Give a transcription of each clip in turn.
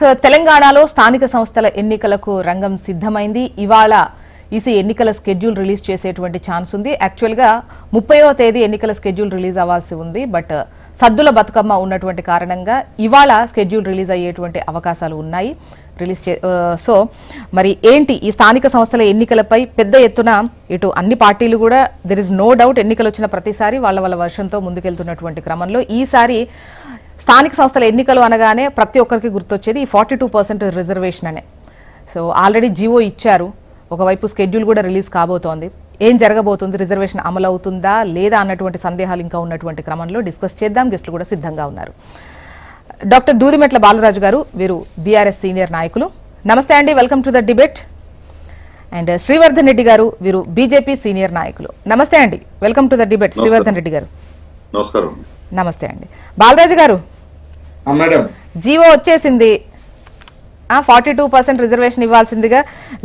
తెలంగాణలో స్థానిక సంస్థల ఎన్నికలకు రంగం సిద్ధమైంది. ఇవాళ ఈసీ ఎన్నికల స్కెడ్యూల్ రిలీజ్ చేసేటువంటి ఛాన్స్ ఉంది. యాక్చువల్గా 30వ తేదీ ఎన్నికల స్కెడ్యూల్ రిలీజ్ అవ్వాల్సి ఉంది. బట్ సద్దుల బతుకమ్మ ఉన్నటువంటి కారణంగా ఇవాళ స్కెడ్యూల్ రిలీజ్ అయ్యేటువంటి అవకాశాలు ఉన్నాయి. సో మరి ఏంటి ఈ స్థానిక సంస్థల ఎన్నికలపై పెద్ద ఎత్తున ఇటు అన్ని పార్టీలు కూడా దెర్ ఇస్ నో డౌట్ ఎన్నికలు వచ్చిన ప్రతిసారి వాళ్ళ వర్షంతో ముందుకెళ్తున్నటువంటి క్రమంలో ఈసారి స్థానిక సంస్థల ఎన్నికలు అనగానే ప్రతి ఒక్కరికి గుర్తొచ్చేది ఈ 42% రిజర్వేషన్ అనే. సో ఆల్రెడీ జీవో ఇచ్చారు, ఒకవైపు స్కెడ్యూల్ కూడా రిలీజ్ కాబోతోంది. ఏం జరగబోతుంది, రిజర్వేషన్ అమలు అవుతుందా లేదా అన్నటువంటి సందేహాలు ఇంకా ఉన్నటువంటి క్రమంలో డిస్కస్ చేద్దాం. గెస్టులు కూడా సిద్ధంగా ఉన్నారు. డాక్టర్ దూదిమెట్ల బాలరాజు గారు, వీరు బీఆర్ఎస్ సీనియర్ నాయకులు. నమస్తే అండి, welcome to the debate. And Srivardhan Reddy గారు, వీరు బీజేపీ సీనియర్ నాయకులు. నమస్తే అండి, welcome to the debate Srivardhan Reddy గారు. నమస్కారం. నమస్తే అండి. బాలరాజు గారు, జీవో వచ్చేసింది, 42% రిజర్వేషన్ ఇవ్వాల్సిందిగా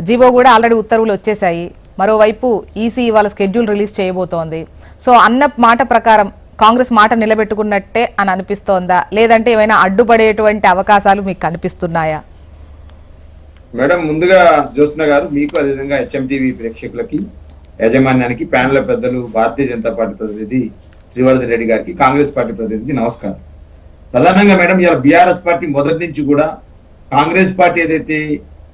జీవో కూడా ఆల్రెడీ ఉత్తర్వులు వచ్చేసాయి. మరోవైపు ఈసీ ఇవాళ స్కెడ్యూల్ రిలీజ్ చేయబోతోంది. సో అన్న మాట ప్రకారం కాంగ్రెస్ మాట నిలబెట్టుకున్నట్టే అని అనిపిస్తోందా, లేదంటే ఏమైనా అడ్డుపడేటువంటి అవకాశాలు మీకు కనిపిస్తున్నాయా? మేడం, ముందుగా జ్యోత్స్న గారు, మీకు అదేవిధంగా హెచ్ఎంటీవీ ప్రేక్షకులకి, యాజమాన్యానికి, ప్యానెల్ పెద్దలు, భారతీయ జనతా పార్టీ ప్రతినిధి శ్రీవర్ధన్ రెడ్డి గారికి, కాంగ్రెస్ పార్టీ ప్రతినిధికి నమస్కారం. ప్రధానంగా మేడం, ఇలా బీఆర్ఎస్ పార్టీ మొదటి నుంచి కూడా కాంగ్రెస్ పార్టీ ఏదైతే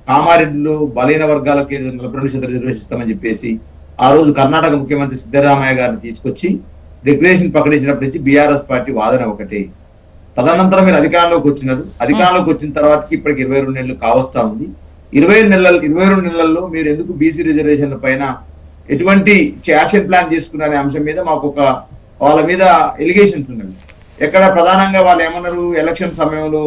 కామారెడ్డిలో బలైన వర్గాలకు 42% రిజర్వేషన్ ఇస్తామని చెప్పేసి ఆ రోజు కర్ణాటక ముఖ్యమంత్రి సిద్ధరామయ్య గారిని తీసుకొచ్చి డిక్లరేషన్ ప్రకటించినప్పటి నుంచి బీఆర్ఎస్ పార్టీ వాదన ఒకటి. తదనంతరం మీరు అధికారంలోకి వచ్చినారు. అధికారంలోకి వచ్చిన తర్వాతకి ఇప్పటికి 22 నెలలు కావస్తా ఉంది. 22 నెలల్లో మీరు ఎందుకు బీసీ రిజర్వేషన్ల పైన ఎటువంటి యాక్షన్ ప్లాన్ చేసుకున్నారనే అంశం మీద మాకు వాళ్ళ మీద ఎలిగేషన్స్ ఉన్నవి. ఎక్కడ ప్రధానంగా వాళ్ళు ఏమన్నారు, ఎలక్షన్ సమయంలో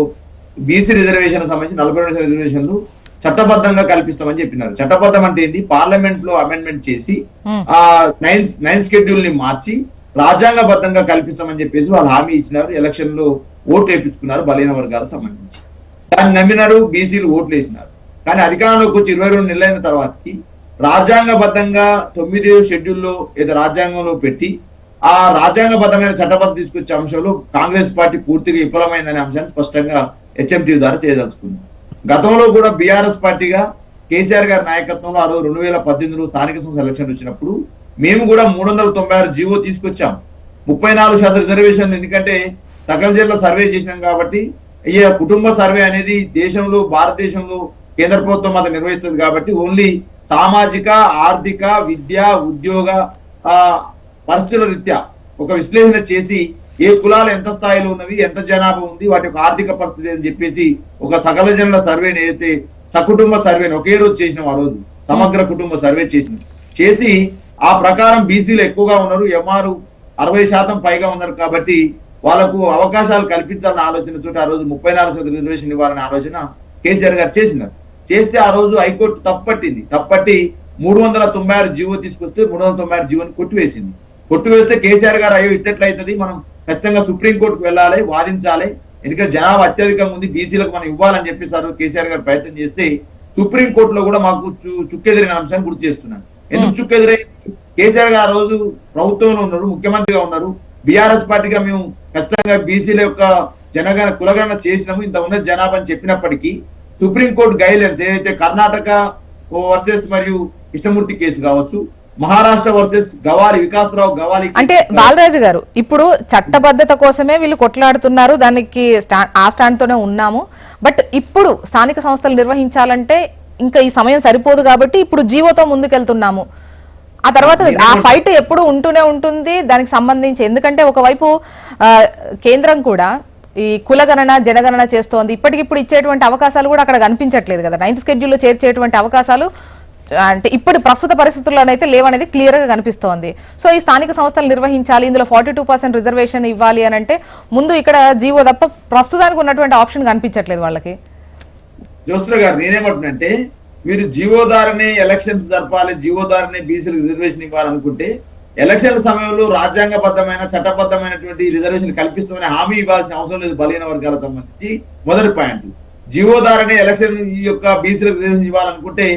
బీసీ రిజర్వేషన్ సంబంధించి 42 రిజర్వేషన్లు చట్టబద్ధంగా కల్పిస్తామని చెప్పినారు. చట్టబద్ధం అంటే ఏంది? పార్లమెంట్ లో అమెండ్మెంట్ చేసి ఆ నైన్ షెడ్యూల్ ని మార్చి రాజ్యాంగబద్ధంగా కల్పిస్తామని చెప్పేసి వాళ్ళు హామీ ఇచ్చినారు. ఎలక్షన్ లో ఓట్లు వేయించుకున్నారు బలైన వర్గాలకు సంబంధించి. దాన్ని నమ్మినారు, బీసీలు ఓట్లు వేసినారు. కానీ అధికారంలోకి వచ్చి 22 నెలలైన తర్వాతకి రాజ్యాంగబద్ధంగా 9వ షెడ్యూల్లో ఏదో రాజ్యాంగంలో పెట్టి ఆ రాజ్యాంగబద్ధమైన చట్టబద్ధ తీసుకొచ్చే అంశంలో కాంగ్రెస్ పార్టీ పూర్తిగా విఫలమైందనే అంశాన్ని స్పష్టంగా హెచ్ఎంటీ ద్వారా చేయదలుచుకుంది. గతంలో కూడా బీఆర్ఎస్ పార్టీగా కేసీఆర్ గారి నాయకత్వంలో ఆ రోజు 2018లో స్థానిక సంస్థల ఎలక్షన్ వచ్చినప్పుడు మేము కూడా 396 జీవో తీసుకొచ్చాం. 34% రిజర్వేషన్లు, ఎందుకంటే సకల జిల్లా సర్వే చేసినాం కాబట్టి ఈ కుటుంబ సర్వే అనేది దేశంలో, భారతదేశంలో కేంద్ర ప్రభుత్వం అది నిర్వహిస్తుంది కాబట్టి ఓన్లీ సామాజిక, ఆర్థిక, విద్య, ఉద్యోగ పరిస్థితుల రీత్యా ఒక విశ్లేషణ చేసి ఏ కులాలు ఎంత స్థాయిలో ఉన్నవి, ఎంత జనాభా ఉంది, వాటి యొక్క ఆర్థిక పరిస్థితి అని చెప్పేసి ఒక సకల జనుల సర్వేని అయితే సకుటుంబ సర్వేని ఒకే రోజు చేసినాం. ఆ రోజు సమగ్ర కుటుంబ సర్వే చేసి ఆ ప్రకారం బీసీలు ఎక్కువగా ఉన్నారు, ఎంఆర్ 60% పైగా ఉన్నారు కాబట్టి వాళ్ళకు అవకాశాలు కల్పించాలన్న ఆలోచనతో ఆ రోజు 34% రిజర్వేషన్ ఇవ్వాలనే ఆలోచన కేసీఆర్ గారు చేస్తే ఆ రోజు హైకోర్టు తప్పట్టి 396 జీవో తీసుకొస్తే 396 జీవోని కొట్టివేస్తే కేసీఆర్ గారు అయ్యో ఇట్టట్లయితుంది, మనం ఖచ్చితంగా సుప్రీంకోర్టుకు వెళ్ళాలి, వాదించాలి, ఎందుకంటే జనాభా అత్యధికంగా ఉంది, బీసీలకు మనం ఇవ్వాలని చెప్పేసారు కేసీఆర్ గారు ప్రయత్నం చేస్తే సుప్రీంకోర్టులో కూడా మాకు చుక్కెదిరిన అంశాన్ని గుర్తు చేస్తున్నాను. ఎందుకు చుక్కెదిరై? కేసీఆర్ గారు ఆ రోజు ప్రభుత్వంలో ఉన్నారు, ముఖ్యమంత్రిగా ఉన్నారు. బీఆర్ఎస్ పార్టీగా మేము ఖచ్చితంగా బీసీల యొక్క కులగణన చేసినాము, ఇంత ఉన్న జనాభా అని చెప్పినప్పటికీ సుప్రీంకోర్టు గైడ్లైన్స్ ఏదైతే కర్ణాటక వర్సెస్ మరియు కృష్ణమూర్తి కేసు కావచ్చు, మహారాష్ట్ర వర్సెస్ వికాసరావు గవాలి, అంటే బాలరాజు గారు ఇప్పుడు చట్టబద్ధత కోసమే వీళ్ళు కొట్లాడుతున్నారు, దానికి ఆ స్టాండ్ తోనే ఉన్నాము. బట్ ఇప్పుడు స్థానిక సంస్థలు నిర్వహించాలంటే ఇంకా ఈ సమయం సరిపోదు కాబట్టి ఇప్పుడు జీవోతో ముందుకెళ్తున్నాము. ఆ తర్వాత ఆ ఫైట్ ఎప్పుడు ఉంటూనే ఉంటుంది దానికి సంబంధించి. ఎందుకంటే ఒకవైపు కేంద్రం కూడా ఈ కులగణన, జనగణన చేస్తోంది. ఇప్పటికిప్పుడు ఇచ్చేటువంటి అవకాశాలు కూడా అక్కడ కనిపించట్లేదు కదా. 9th షెడ్యూల్లో చేర్చేటువంటి అవకాశాలు అంటే ఇప్పుడు ప్రస్తుత పరిస్థితుల్లోనైతే లేవనేది క్లియర్ గా కనిపిస్తోంది. సో ఈ స్థానిక సంస్థలు నిర్వహించాలి, ఇందులో 42% రిజర్వేషన్ ఇవ్వాలి అని అంటే ముందు ఇక్కడ జీవో తప్ప ప్రస్తుతానికి ఉన్నటువంటి ఆప్షన్ కనిపించట్లేదు వాళ్ళకి. జ్యోత్స్న గారు, నేనేమంటున్నంటే మీరు జీవో ద్వారానే ఎలక్షన్స్ జరపాలి, జీవో ద్వారానే బీసీలకు రిజర్వేషన్ ఇవ్వాలనుకుంటే ఎలక్షన్ల సమయంలో రాజ్యాంగబద్ధమైన చట్టబద్ధమైనటువంటి రిజర్వేషన్ కల్పిస్తామని హామీ ఇవ్వాల్సిన అవసరం లేదు. బలహీన వర్గాలకు సంబంధించి మొదటి పాయింట్, జీవో ద్వారానే ఎలక్షన్ ఈ యొక్క బీసీలకు రిజర్వేషన్ ఇవ్వాలనుకుంటే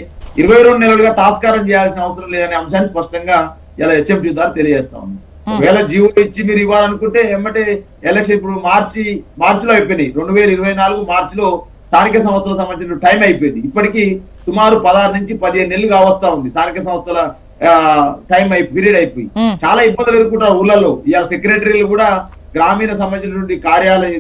22 నెలలుగా తాస్కారం చేయాల్సిన అవసరం లేదనే అంశాన్ని స్పష్టంగా ఇలా హెచ్ఎంటీ ద్వారా తెలియజేస్తా ఉంది. ఒకవేళ జీవో ఇచ్చి మీరు ఇవ్వాలనుకుంటే ఎమ్మటే ఎలక్షన్ ఇప్పుడు మార్చిలో అయిపోయినాయి. 2024 మార్చిలో స్థానిక సంస్థలకు సంబంధించిన టైం అయిపోయింది. ఇప్పటికీ సుమారు 16 నుంచి 15 నెలలు కావస్తా ఉంది స్థానిక సంస్థల పీరియడ్ అయిపోయి. చాలా ఇబ్బందులు ఎదుర్కొంటారు ఊళ్ళల్లో. ఇవాళ సెక్రటరీలు కూడా గ్రామీణ సంబంధించినటువంటి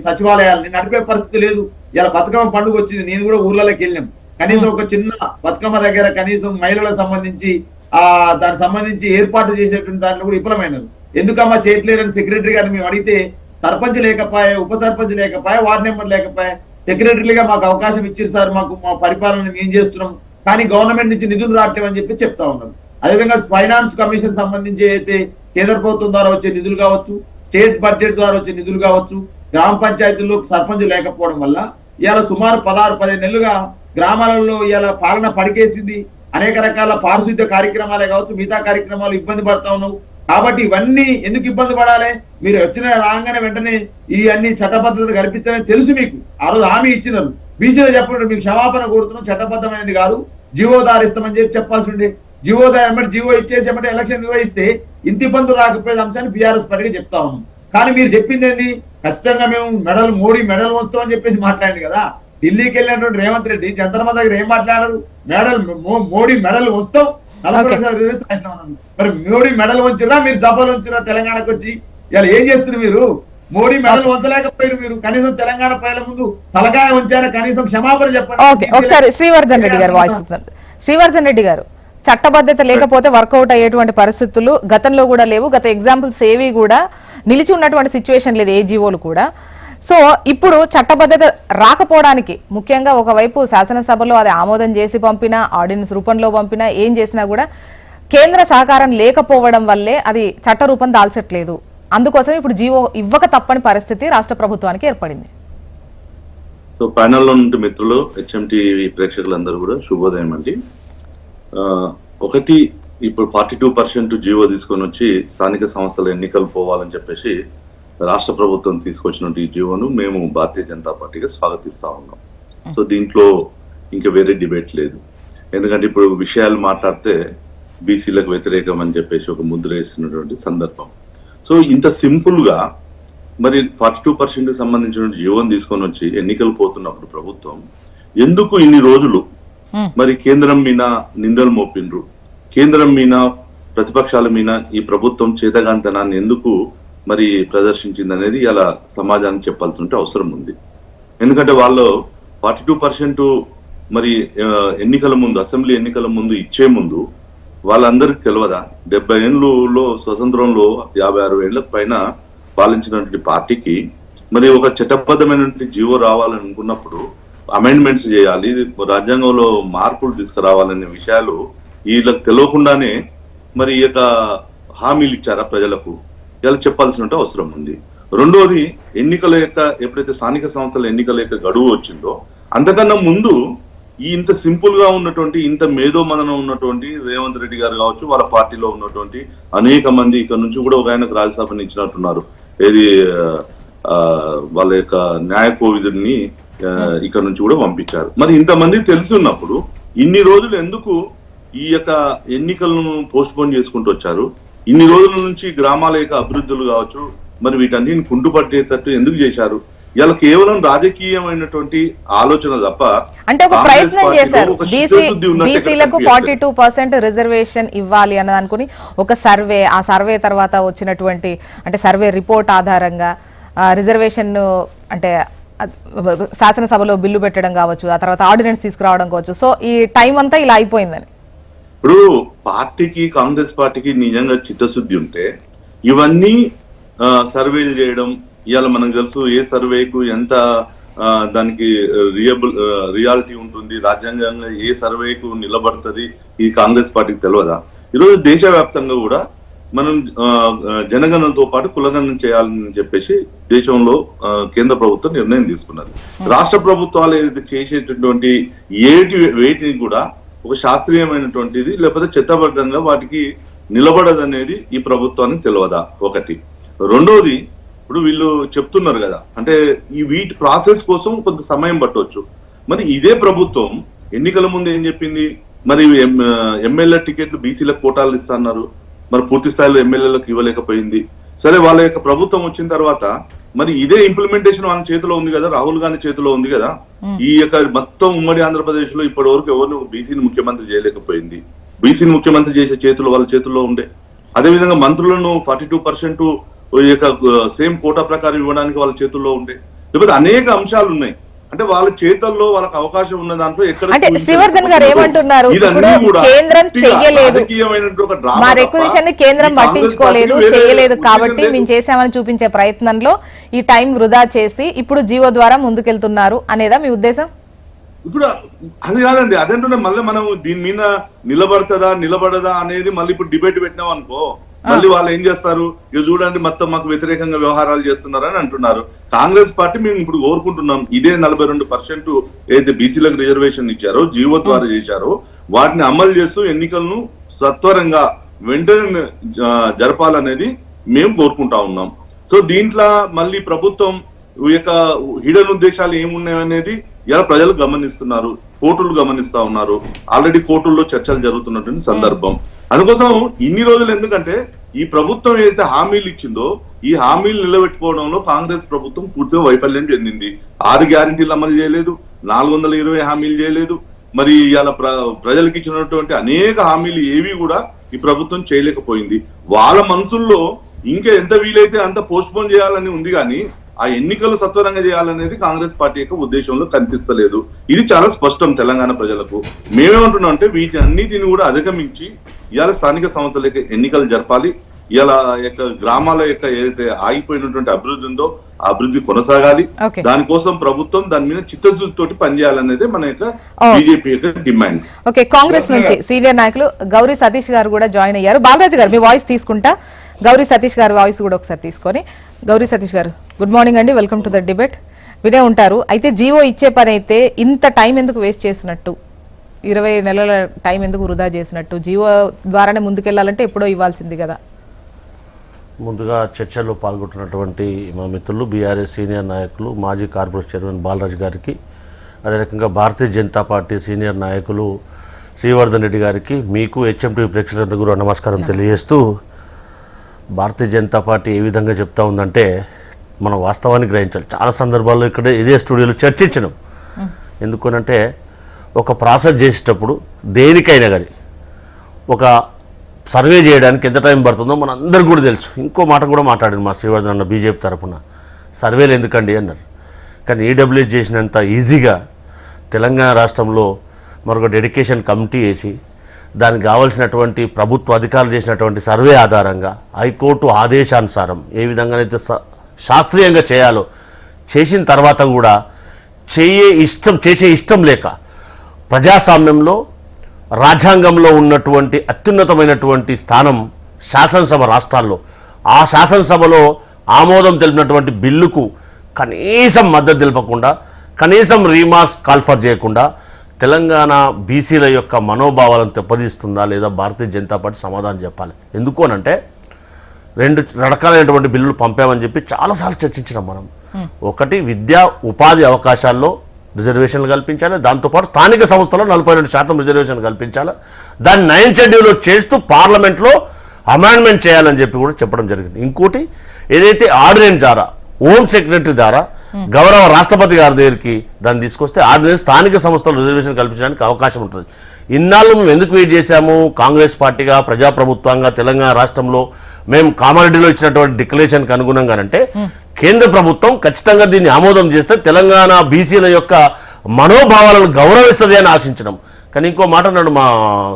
సచివాలయాలని నడిపే పరిస్థితి లేదు. ఇలా బతుకమ్మ పండుగ వచ్చింది, నేను కూడా ఊర్లలోకి వెళ్ళాం. కనీసం ఒక చిన్న బతుకమ్మ దగ్గర కనీసం మహిళలకు సంబంధించి దానికి సంబంధించి ఏర్పాటు చేసేటువంటి దాంట్లో కూడా విఫలమైనారు. ఎందుకమ్మా చేయట్లేరని సెక్రటరీ గారిని మేము అడిగితే సర్పంచ్ లేకపోయా, ఉప సర్పంచ్ లేకపోయా, వార్డు మెంబర్ లేకపోయా, సెక్రటరీగా మాకు అవకాశం ఇచ్చారు సార్, మాకు మా పరిపాలన మేము చేస్తున్నాం, కానీ గవర్నమెంట్ నుంచి నిధులు రావట్లేమని చెప్పి చెప్తా ఉన్నారు. అదేవిధంగా ఫైనాన్స్ కమిషన్ సంబంధించి అయితే కేంద్ర ప్రభుత్వం ద్వారా వచ్చే నిధులు కావచ్చు, స్టేట్ బడ్జెట్ ద్వారా వచ్చే నిధులు కావచ్చు, గ్రామ పంచాయతీల్లో సర్పంచ్ లేకపోవడం వల్ల ఇవాళ సుమారు 16-15 నెలలుగా గ్రామాలలో ఇవాళ పాలన పడికేసింది. అనేక రకాల పారిశుద్ధ్య కార్యక్రమాలే కావచ్చు, మిగతా కార్యక్రమాలు ఇబ్బంది పడతా ఉన్నావు. కాబట్టి ఇవన్నీ ఎందుకు ఇబ్బంది పడాలి? మీరు వచ్చిన రాగానే వెంటనే ఈ అన్ని చట్టబద్ధత కల్పించాలని తెలుసు మీకు. ఆ రోజు హామీ ఇచ్చినారు. బీసీలో చెప్పండి, మీకు క్షమాపణ కోరుతున్నాం, చట్టబద్ధమైనది కాదు, జీవోదారిస్తామని చెప్పాల్సి ఉండే. జీవో ఇచ్చేసి ఏమంటే ఎలక్షన్ నిర్వహిస్తే ఇంత ఇబ్బందులు రాకపోయే అంశాన్ని బీఆర్ఎస్ పార్టీగా చెప్తా ఉన్నాం. కానీ మీరు చెప్పింది ఏంది? ఖచ్చితంగా మేము మోడీ మెడల్ వస్తామని చెప్పేసి మాట్లాడింది కదా. ఢిల్లీకి వెళ్ళినటువంటి రేవంత్ రెడ్డి జంతర్మ దగ్గర ఏం మాట్లాడారు? మోడీ మెడల్ వస్తాం, 40% మరి మోడీ మెడల్ వంచిరా, మీరు జబ్బలు వంచిరా తెలంగాణకు వచ్చి? ఇలా ఏం చేస్తున్నారు మీరు? మోడీ మెడల్ వంచలేకపోయారు మీరు. కనీసం తెలంగాణ ప్రజల ముందు తలకాయ వంచారా? కనీసం క్షమాపణ చెప్పండి. ఒకసారి శ్రీవర్ధన్ రెడ్డి గారు వాయిస్. శ్రీవర్ధన్ రెడ్డి గారు, చట్టబద్ధత లేకపోతే వర్కౌట్ అయ్యేటువంటి పరిస్థితులు గతంలో కూడా లేవు. గత ఎగ్జాంపుల్స్ ఏవి కూడా నిలిచి ఉన్నటువంటి సిచ్యువేషన్ లేదు, ఏ జీవోలు కూడా. సో ఇప్పుడు చట్టబద్ధత రాకపోవడానికి ముఖ్యంగా ఒకవైపు శాసనసభలో అది ఆమోదం చేసి పంపినా, ఆర్డినెన్స్ రూపంలో పంపినా, ఏం చేసినా కూడా కేంద్ర సహకారం లేకపోవడం వల్లే అది చట్ట రూపం దాల్చట్లేదు. అందుకోసం ఇప్పుడు జీవో ఇవ్వక తప్పని పరిస్థితి రాష్ట్ర ప్రభుత్వానికి ఏర్పడింది. సో ప్యానెల్లో నుండి మిత్రులు, హెచ్ఎంటీవీ ప్రేక్షకులందరూ కూడా శుభోదయం అండి. ఒకటి, ఇప్పుడు 42% జీవో తీసుకొని వచ్చి స్థానిక సంస్థల ఎన్నికలు పోవాలని చెప్పేసి రాష్ట్ర ప్రభుత్వం తీసుకొచ్చినటువంటి ఈ జీవోను మేము భారతీయ జనతా పార్టీగా స్వాగతిస్తా ఉన్నాం. సో దీంట్లో ఇంకా వేరే డిబేట్ లేదు. ఎందుకంటే ఇప్పుడు విషయాలు మాట్లాడితే బీసీలకు వ్యతిరేకం అని చెప్పేసి ఒక ముద్ర వేస్తున్నటువంటి సందర్భం. సో ఇంత సింపుల్ గా మరి 42% సంబంధించిన జీవోని తీసుకొని వచ్చి ఎన్నికలు పోతున్నప్పుడు ప్రభుత్వం ఎందుకు ఇన్ని రోజులు మరి కేంద్రం మీద నిందలు మోపిండ్రు, కేంద్రం మీద ప్రతిపక్షాల మీద ఈ ప్రభుత్వం చేతగాంతనాన్ని ఎందుకు మరి ప్రదర్శించింది అనేది ఇలా సమాజానికి చెప్పాల్సి ఉంటే అవసరం ఉంది. ఎందుకంటే వాళ్ళు 42% మరి ఎన్నికల ముందు, అసెంబ్లీ ఎన్నికల ముందు ఇచ్చే ముందు వాళ్ళందరికీ తెలియదా? 70 ఏళ్ళలో స్వతంత్రంలో 56 ఏళ్లకు పైన పాలించినటువంటి పార్టీకి మరి ఒక చట్టబద్ధమైనటువంటి జీవో రావాలని అనుకున్నప్పుడు అమెండ్మెంట్స్ చేయాలి, రాజ్యాంగంలో మార్పులు తీసుకురావాలనే విషయాలు వీళ్ళకి తెలియకుండానే మరి ఈ యొక్క హామీలు ఇచ్చారా ప్రజలకు? ఇలా చెప్పాల్సిన అవసరం ఉంది. రెండోది, ఎన్నికల యొక్క ఎప్పుడైతే స్థానిక సంస్థల ఎన్నికల యొక్క గడువు వచ్చిందో అంతకన్నా ముందు ఈ ఇంత సింపుల్ గా ఉన్నటువంటి, ఇంత మేధోమదనం ఉన్నటువంటి రేవంత్ రెడ్డి గారు కావచ్చు, వాళ్ళ పార్టీలో ఉన్నటువంటి అనేక మంది ఇక్కడ నుంచి కూడా ఒక ఆయనకు రాజ్యసభని ఇచ్చినట్టున్నారు. ఏది వాళ్ళ యొక్క న్యాయ కోవిదుడిని ఇక్కడ నుంచి కూడా పంపించారు. మరి ఇంతమంది తెలిసి ఉన్నప్పుడు ఇన్ని రోజులు ఎందుకు ఈ యొక్క ఎన్నికలను పోస్ట్ పోన్ చేసుకుంటూ వచ్చారు? ఇన్ని రోజుల నుంచి గ్రామాల యొక్క అభివృద్ధులు కావచ్చు, మరి వీటన్నిటిని కుంటుపట్టేటట్టు ఎందుకు చేశారు? ఇలా కేవలం రాజకీయమైనటువంటి ఆలోచన తప్ప, అంటే ఒక ప్రయత్నం చేశారు బీసీలకు 42% రిజర్వేషన్ ఇవ్వాలి అని అనుకుని ఒక సర్వే, ఆ సర్వే తర్వాత వచ్చినటువంటి అంటే సర్వే రిపోర్ట్ ఆధారంగా రిజర్వేషన్ అంటే శాసనసభలో బిల్లు పెట్టడం కావచ్చు, ఆ తర్వాత ఆర్డినెన్స్ తీసుకురావడం కావచ్చు. సో ఈ టైం అంతా ఇలా అయిపోయిందని. ఇప్పుడు పార్టీకి, కాంగ్రెస్ పార్టీకి నిజంగా చిత్తశుద్ధి ఉంటే ఇవన్నీ సర్వేలు చేయడం, ఇవాళ మనకు తెలుసు ఏ సర్వేకు ఎంత దానికి రియాలిటీ ఉంటుంది, రాజ్యాంగంగా ఏ సర్వేకు నిలబడుతుంది, ఇది కాంగ్రెస్ పార్టీకి తెలియదా? ఈరోజు దేశవ్యాప్తంగా కూడా మనం జనగణనతో పాటు కులగణన చేయాలని చెప్పేసి దేశంలో కేంద్ర ప్రభుత్వం నిర్ణయం తీసుకున్నది. రాష్ట్ర ప్రభుత్వాలు ఏదైతే చేసేటటువంటి వేటిని కూడా ఒక శాస్త్రీయమైనటువంటిది లేకపోతే చట్టబద్ధంగా వాటికి నిలబడదనేది ఈ ప్రభుత్వానికి తెలియదా? ఒకటి. రెండోది, ఇప్పుడు వీళ్ళు చెప్తున్నారు కదా, అంటే ఈ వీటి ప్రాసెస్ కోసం కొంత సమయం పట్టవచ్చు. మరి ఇదే ప్రభుత్వం ఎన్నికల ముందు ఏం చెప్పింది? మరి ఎమ్మెల్యే టికెట్లు బీసీలకు కోటాలు ఇస్తున్నారు, మరి పూర్తి స్థాయిలో ఎమ్మెల్యేలకు ఇవ్వలేకపోయింది. సరే, వాళ్ళ యొక్క ప్రభుత్వం వచ్చిన తర్వాత మరి ఇదే ఇంప్లిమెంటేషన్ మన చేతిలో ఉంది కదా, రాహుల్ గాంధీ చేతిలో ఉంది కదా. ఈ యొక్క మొత్తం ఉమ్మడి ఆంధ్రప్రదేశ్ లో ఇప్పటి వరకు ఎవరు బీసీని ముఖ్యమంత్రి చేయలేకపోయింది. బీసీని ముఖ్యమంత్రి చేసే చేతులు వాళ్ళ చేతుల్లో ఉండే. అదేవిధంగా మంత్రులను 42% సేమ్ కోటా ప్రకారం ఇవ్వడానికి వాళ్ళ చేతుల్లో ఉండే. లేకపోతే అనేక అంశాలు ఉన్నాయి. అంటే వాళ్ళ చేతుల్లో వాళ్ళకి అవకాశం ఉన్న దాంట్లో ఎక్కడ అంటే శ్రీవర్ధన్ గారు ఏమంటున్నారు, ఇప్పుడు కేంద్రం చెయ్యలేదు, మా రిక్వెజిషన్ ని కేంద్రం పట్టించుకోలేదు, చేయలేదు కాబట్టి మేము చేసామని చూపించే ప్రయత్నంలో ఈ టైం వృధా చేసి ఇప్పుడు జీవో ద్వారా ముందుకెళ్తున్నారు అనేదా మీ ఉద్దేశం? ఇప్పుడు అది కాదండి, అదేంటంటే మళ్ళీ మనం దీని మీద నిలబడదా అనేది మళ్ళీ ఇప్పుడు డిబేట్ పెట్టినాం అనుకో, మళ్ళీ వాళ్ళు ఏం చేస్తారు, ఇక చూడండి మొత్తం మాకు వ్యతిరేకంగా వ్యవహారాలు చేస్తున్నారని అంటున్నారు. కాంగ్రెస్ పార్టీ మేము ఇప్పుడు కోరుకుంటున్నాం, ఇదే 42% ఏదైతే బీసీలకు రిజర్వేషన్ ఇచ్చారో, జీవో ద్వారా చేశారో, వాటిని అమలు చేస్తూ ఎన్నికలను సత్వరంగా వెంటనే జరపాలనేది మేము కోరుకుంటా ఉన్నాం. సో దీంట్లో మళ్ళీ ప్రభుత్వం యొక్క హిడెన్ ఉద్దేశాలు ఏమున్నాయనేది ఇలా ప్రజలు గమనిస్తున్నారు, కోర్టులు గమనిస్తా ఉన్నారు. ఆల్రెడీ కోర్టుల్లో చర్చలు జరుగుతున్నటువంటి సందర్భం. అందుకోసం ఇన్ని రోజులు ఎందుకంటే ఈ ప్రభుత్వం ఏదైతే హామీలు ఇచ్చిందో ఈ హామీలు నిలబెట్టుకోవడంలో కాంగ్రెస్ ప్రభుత్వం పూర్తిగా వైఫల్యం చెందింది. 6 గ్యారెంటీలు అమలు చేయలేదు, 420 హామీలు చేయలేదు. మరి ఇలా ప్రజలకు ఇచ్చినటువంటి అనేక హామీలు ఏవి కూడా ఈ ప్రభుత్వం చేయలేకపోయింది. వాళ్ళ మనసుల్లో ఇంకా ఎంత వీలైతే అంత పోస్ట్ పోన్ చేయాలని ఉంది, కానీ ఆ ఎన్నికలు సత్వరంగా చేయాలనేది కాంగ్రెస్ పార్టీ యొక్క ఉద్దేశంలో కనిపిస్తలేదు. ఇది చాలా స్పష్టం తెలంగాణ ప్రజలకు. మేమేమంటున్నాం అంటే వీటన్నిటిని కూడా అధిగమించి ఇవాళ స్థానిక సంస్థల ఎన్నికలు జరపాలి. ఇలా యొక్క గ్రామాల యొక్క ఏదైతే ఆగిపోయినటువంటి అభివృద్ధి ఉందో ఆ అభివృద్ధి కొనసాగాలి. దానికోసం ప్రభుత్వం దాని మీద చిత్తశుద్ధితోటి పనిచేయాలనేది మన యొక్క బీజేపీ యొక్క డిమాండ్. ఓకే, కాంగ్రెస్ నుంచి సీనియర్ నాయకులు గౌరీ సతీష్ గారు కూడా జాయిన్ అయ్యారు. బాలరాజు గారు మీ వాయిస్ తీసుకుంటా, గౌరీ సతీష్ గారి వాయిస్ కూడా ఒకసారి తీసుకొని. గౌరీ సతీష్ గారు గుడ్ మార్నింగ్ అండి, వెల్కమ్ టు ద డిబేట్. వినే ఉంటారు, అయితే జీవో ఇచ్చే పని అయితే ఇంత టైం ఎందుకు వేస్ట్ చేసినట్టు, 20 నెలల టైం ఎందుకు వృధా చేసినట్టు? జీవో ద్వారానే ముందుకెళ్లాలంటే ఎప్పుడో ఇవ్వాల్సింది కదా. ముందుగా చర్చల్లో పాల్గొంటున్నటువంటి మా మిత్రులు బీఆర్ఎస్ సీనియర్ నాయకులు మాజీ కార్పొరేషన్ చైర్మన్ బాలరాజు గారికి, అదే రకంగా భారతీయ జనతా పార్టీ సీనియర్ నాయకులు శ్రీవర్ధన్ రెడ్డి గారికి, మీకు హెచ్ఎంటీవీ ప్రేక్షకులందరూ కూడా నమస్కారం తెలియజేస్తూ, భారతీయ జనతా పార్టీ ఏ విధంగా చెప్తా ఉందంటే మనం వాస్తవాన్ని గ్రహించాలి. చాలా సందర్భాల్లో ఇక్కడ ఇదే స్టూడియోలో చర్చించినాం. ఎందుకనంటే ఒక ప్రాసెస్ చేసేటప్పుడు దేనికైనా కానీ ఒక సర్వే చేయడానికి ఎంత టైం పడుతుందో మన అందరికీ కూడా తెలుసు. ఇంకో మాట కూడా మాట్లాడారు మా శ్రీవర్ధన్ అన్న బీజేపీ తరఫున, సర్వేలు ఎందుకండి అన్నారు. కానీ ఈడబ్ల్యూఎస్ చేసినంత ఈజీగా తెలంగాణ రాష్ట్రంలో మరొక డెడికేషన్ కమిటీ వేసి దానికి కావాల్సినటువంటి ప్రభుత్వ అధికారులు చేసినటువంటి సర్వే ఆధారంగా హైకోర్టు ఆదేశానుసారం ఏ విధంగానైతే శాస్త్రీయంగా చేయాలో చేసిన తర్వాత కూడా చేసే ఇష్టం లేక ప్రజాస్వామ్యంలో రాజ్యాంగంలో ఉన్నటువంటి అత్యున్నతమైనటువంటి స్థానం శాసనసభ రాష్ట్రాల్లో, ఆ శాసనసభలో ఆమోదం తెలిపినటువంటి బిల్లుకు కనీసం మద్దతు తెలపకుండా, కనీసం రీమార్క్స్ కాల్ఫర్ చేయకుండా తెలంగాణ బీసీల యొక్క మనోభావాలను దెబ్బతీస్తుందా లేదా భారతీయ జనతా పార్టీ సమాధానం చెప్పాలి. ఎందుకు అనంటే 2 రకాలైనటువంటి బిల్లులు పంపామని చెప్పి చాలాసార్లు చర్చించినాం మనం. ఒకటి విద్యా ఉపాధి అవకాశాల్లో రిజర్వేషన్లు కల్పించాలి, దాంతోపాటు స్థానిక సంస్థలో 42% రిజర్వేషన్ కల్పించాలి, దాన్ని 9th షెడ్యూల్లో చేస్తూ పార్లమెంట్లో అమెండ్మెంట్ చేయాలని చెప్పి కూడా చెప్పడం జరిగింది. ఇంకోటి ఏదైతే ఆర్డినెన్స్ ద్వారా హోమ్ సెక్రటరీ ద్వారా గౌరవ రాష్ట్రపతి గారి దగ్గరికి దాన్ని తీసుకొస్తే ఆర్డినెన్స్ స్థానిక సంస్థలు రిజర్వేషన్ కల్పించడానికి అవకాశం ఉంటుంది. ఇన్నాళ్ళు మేము ఎందుకు వెయిట్ చేశాము? కాంగ్రెస్ పార్టీగా ప్రజాప్రభుత్వంగా తెలంగాణ రాష్ట్రంలో మేము కామారెడ్డిలో ఇచ్చినటువంటి డిక్లరేషన్కి అనుగుణంగానంటే కేంద్ర ప్రభుత్వం ఖచ్చితంగా దీన్ని ఆమోదం చేస్తే తెలంగాణ బీసీల యొక్క మనోభావాలను గౌరవిస్తుంది అని ఆశించడం. కానీ ఇంకో మాట అన్నాడు మా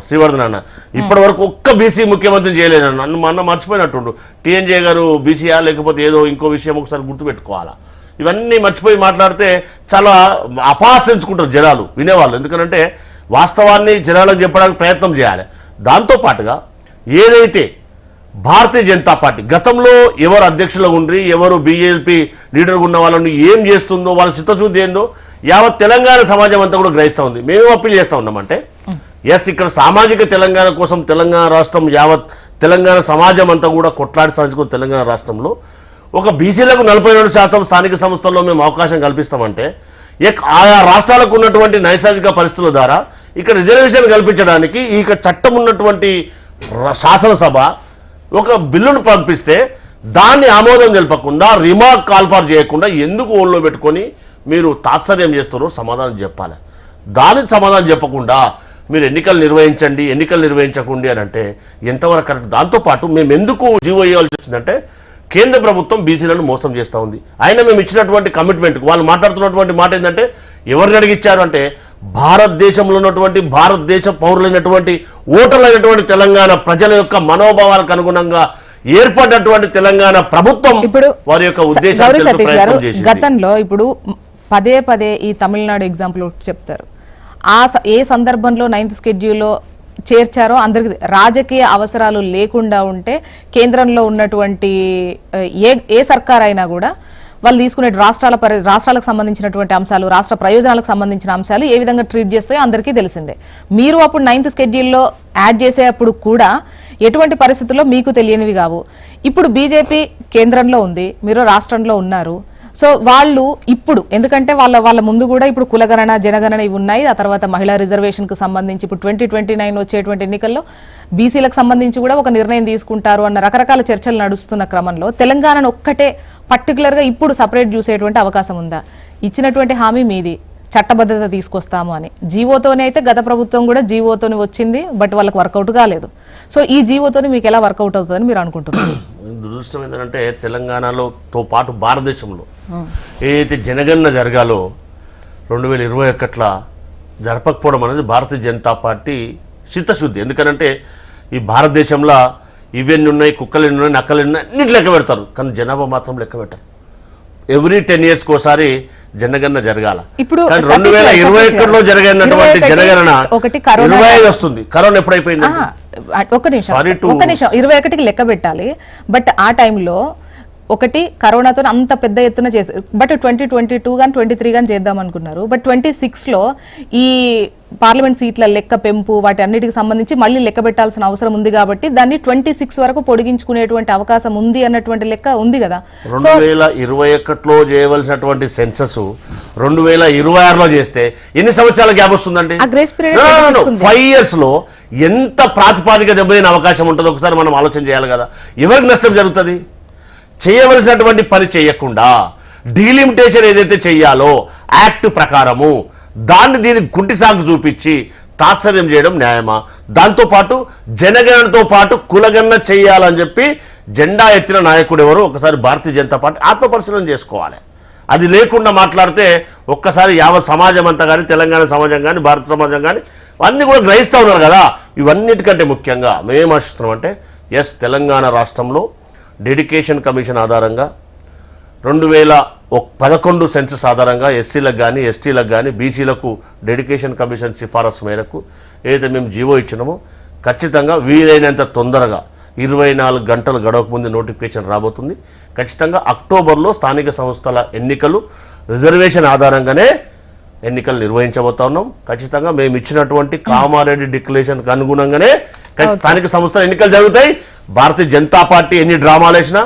శ్రీవర్ధన్ అన్న, ఇప్పటి వరకు ఒక్క బీసీ ముఖ్యమంత్రిని చేయలేదు నన్ను మా అన్న మర్చిపోయినట్టుండు. టీఎన్జే గారు బీసీయా లేకపోతే ఏదో ఇంకో విషయం ఒకసారి గుర్తుపెట్టుకోవాలా. ఇవన్నీ మర్చిపోయి మాట్లాడితే చాలా అపహాస్యించుకుంటారు జనాలు వినేవాళ్ళు. ఎందుకంటే వాస్తవాన్ని జనాలకు చెప్పడానికి ప్రయత్నం చేయాలి. దాంతోపాటుగా ఏదైతే భారతీయ జనతా పార్టీ గతంలో ఎవరు అధ్యక్షులు ఉండి ఎవరు బీజేపీ లీడర్గా ఉన్న వాళ్ళని ఏం చేస్తుందో వాళ్ళ చిత్తశుద్ధి ఏందో యావత్ తెలంగాణ సమాజం అంతా కూడా గ్రహిస్తూ ఉంది. మేము అప్పీల్ చేస్తూ ఉన్నామంటే ఇక్కడ సామాజిక తెలంగాణ కోసం తెలంగాణ రాష్ట్రం యావత్ తెలంగాణ సమాజం అంతా కూడా కొట్లాడి సాధించుకున్న తెలంగాణ రాష్ట్రంలో ఒక బీసీలకు 42% స్థానిక సంస్థల్లో మేము అవకాశం కల్పిస్తామంటే ఆయా రాష్ట్రాలకు ఉన్నటువంటి నైసర్గిక పరిస్థితుల ద్వారా ఇక్కడ రిజర్వేషన్ కల్పించడానికి ఈ చట్టం ఉన్నటువంటి శాసనసభ ఒక బిల్లును పంపిస్తే దాన్ని ఆమోదం తెలపకుండా రిమార్క్ కాల్ఫార్ చేయకుండా ఎందుకు ఓళ్ళో పెట్టుకొని మీరు తాత్సర్యం చేస్తారో సమాధానం చెప్పాలి. దానికి సమాధానం చెప్పకుండా మీరు ఎన్నికలు నిర్వహించకండి అని అంటే ఎంతవరకు కరెక్ట్? దాంతోపాటు మేము ఎందుకు జీవో ఇవ్వాల్సి వచ్చిందంటే కేంద్ర ప్రభుత్వం బీసీలను మోసం చేస్తూ ఉంది. అయినా మేము ఇచ్చినటువంటి కమిట్మెంట్కి వాళ్ళు మాట్లాడుతున్నటువంటి మాట ఏంటంటే ఎవరిని అడిగిచ్చారు అంటే భారతదేశంలో ఉన్నటువంటి భారతదేశ పౌరులైనటువంటి ఓటర్లైనటువంటి తెలంగాణ ప్రజల యొక్క మనోభావాలకు అనుగుణంగా ఏర్పడినటువంటి తెలంగాణ ప్రభుత్వం ఇప్పుడు వారి యొక్క గౌరీ ఉద్దేశాలు సతీష్ గారు గతంలో ఇప్పుడు పదే ఈ తమిళనాడు ఎగ్జాంపుల్ చెప్తారు. ఏ సందర్భంలో 9th షెడ్యూల్లో చేర్చారో అందరికి రాజకీయ అవసరాలు లేకుండా ఉంటే కేంద్రంలో ఉన్నటువంటి ఏ సర్కార్ అయినా కూడా వాళ్ళు తీసుకునే రాష్ట్రాలకు సంబంధించినటువంటి అంశాలు, రాష్ట్ర ప్రయోజనాలకు సంబంధించిన అంశాలు ఏ విధంగా ట్రీట్ చేస్తాయో అందరికీ తెలిసిందే. మీరు అప్పుడు 9th షెడ్యూల్లో యాడ్ చేసేటప్పుడు కూడా ఎటువంటి పరిస్థితుల్లో మీకు తెలియనివి కావు. ఇప్పుడు బీజేపీ కేంద్రంలో ఉంది, మీరు రాష్ట్రంలో ఉన్నారు. సో వాళ్ళు ఇప్పుడు ఎందుకంటే వాళ్ళ ముందు కూడా ఇప్పుడు కులగణన జనగణన ఇవి ఉన్నాయి. ఆ తర్వాత మహిళా రిజర్వేషన్కు సంబంధించి ఇప్పుడు 2029 వచ్చేటువంటి ఎన్నికల్లో బీసీలకు సంబంధించి కూడా ఒక నిర్ణయం తీసుకుంటారు అన్న రకరకాల చర్చలు నడుస్తున్న క్రమంలో తెలంగాణను ఒక్కటే పర్టికులర్గా ఇప్పుడు సపరేట్ చూసేటువంటి అవకాశం ఉందా? ఇచ్చినటువంటి హామీ మీది చట్టబద్ధత తీసుకొస్తాము అని జీవోతోనే అయితే గత ప్రభుత్వం కూడా జీవోతోని వచ్చింది, బట్ వాళ్ళకి వర్కౌట్ కాలేదు. సో ఈ జీవోతోని మీకు ఎలా వర్కౌట్ అవుతుందని మీరు అనుకుంటున్నారు? దురదృష్టం ఏంటంటే తెలంగాణలోతో పాటు భారతదేశంలో ఏదైతే జనగణన జరగాలో 2021 జరపకపోవడం అనేది భారతీయ జనతా పార్టీ చిత్తశుద్ధి. ఎందుకనంటే ఈ భారతదేశంలో ఇవన్నీ ఉన్నాయి, కుక్కలు ఎన్ని ఉన్నాయి, నక్కలు ఎన్ని ఉన్నాయి, అన్నింటి లెక్క పెడతారు, కానీ జనాభా మాత్రం లెక్క పెట్టారు. ఎవ్రీ 10 years కోసారి జనగణన జరగాల. ఇప్పుడు 2021లో జరిగినటువంటి జనగణన 25 వస్తుంది. కరోనా ఎప్పుడైపోయింది? ఒక్క నిమిషం 21కి లెక్క పెట్టాలి. బట్ ఆ టైంలో ఒకటి కరోనాతో అంత పెద్ద ఎత్తున చేశారు. బట్ 2022 కానీ 2023 కానీ చేద్దాం అనుకున్నారు. బట్ 2026లో ఈ పార్లమెంట్ సీట్ల లెక్క పెంపు వాటి అన్నిటికి సంబంధించి మళ్ళీ లెక్క పెట్టాల్సిన అవసరం ఉంది కాబట్టి దాన్ని 26 వరకు పొడిగించుకునేటువంటి అవకాశం ఉంది అన్నటువంటి లెక్క ఉంది కదా. 2021లో చేయవలసినటువంటి సెన్సస్ 2026లో చేస్తే ఎన్ని సంవత్సరాల గ్యాప్ వస్తుందండి? 5 years లో ఎంత ప్రాతిపాదిక దెబ్బతిన అవకాశం ఉంటుందో ఒకసారి మనం ఆలోచన చేయాలి కదా. ఎవరికి నష్టం జరుగుతుంది? చేయవలసినటువంటి పని చేయకుండా డీలిమిటేషన్ ఏదైతే చెయ్యాలో యాక్ట్ ప్రకారము దీనికి కుంటి సాగు చూపించి తాత్సర్యం చేయడం న్యాయమా? దాంతోపాటు జనగణనతో పాటు కులగణన చేయాలని చెప్పి జెండా ఎత్తిన నాయకుడు ఎవరు? ఒకసారి భారతీయ జనతా పార్టీ ఆత్మపరిశీలన చేసుకోవాలి. అది లేకుండా మాట్లాడితే ఒక్కసారి యావత్ సమాజం అంతా కానీ, తెలంగాణ సమాజం కానీ, భారత సమాజం కానీ అన్నీ కూడా గ్రహిస్తూ ఉన్నారు కదా. ఇవన్నిటికంటే ముఖ్యంగా మేమేం ఆశిస్తున్నాం అంటే తెలంగాణ రాష్ట్రంలో డెడికేషన్ కమిషన్ ఆధారంగా 2011 సెన్సస్ ఆధారంగా ఎస్సీలకు కానీ, ఎస్టీలకు కానీ, బీసీలకు డెడికేషన్ కమిషన్ సిఫారసు మేరకు ఏదైతే మేము జీవో ఇచ్చినామో ఖచ్చితంగా వీలైనంత తొందరగా 24 గంటలు గడవక ముందు నోటిఫికేషన్ రాబోతుంది. ఖచ్చితంగా అక్టోబర్లో స్థానిక సంస్థల ఎన్నికలు రిజర్వేషన్ ఆధారంగానే ఎన్నికలు నిర్వహించబోతా ఉన్నాం. ఖచ్చితంగా మేము ఇచ్చినటువంటి కామారెడ్డి డిక్లరేషన్కి అనుగుణంగానే స్థానిక సంస్థల ఎన్నికలు జరుగుతాయి. భారతీయ జనతా పార్టీ ఎన్ని డ్రామాలు వేసినా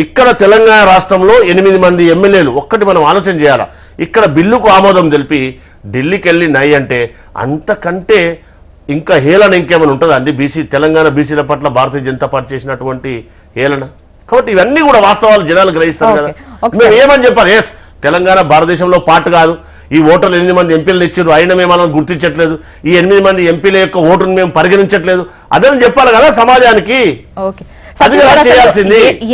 ఇక్కడ తెలంగాణ రాష్ట్రంలో 8 మంది ఎమ్మెల్యేలు ఒక్కటి మనం ఆలోచన చేయాలా. ఇక్కడ బిల్లుకు ఆమోదం తెలిపి ఢిల్లీకి వెళ్ళి నై అంటే అంతకంటే ఇంకా హేళన ఇంకేమైనా ఉంటుందా అండి? తెలంగాణ బీసీల పట్ల భారతీయ జనతా పార్టీ చేసినటువంటి హేళన. కాబట్టి ఇవన్నీ కూడా వాస్తవాలు జనాలు గ్రహిస్తారు కదా. మేము ఏమని చెప్పారు? తెలంగాణ భారతదేశంలో పార్ట్ కాదు. ఈ ఓటర్లు 8 మంది ఎంపీలను ఇచ్చారు, అయినా మేము మనం గుర్తించట్లేదు. ఈ 8 మంది ఎంపీల యొక్క ఓటును మేము పరిగణించట్లేదు. అదని చెప్పాలి కదా సమాజానికి.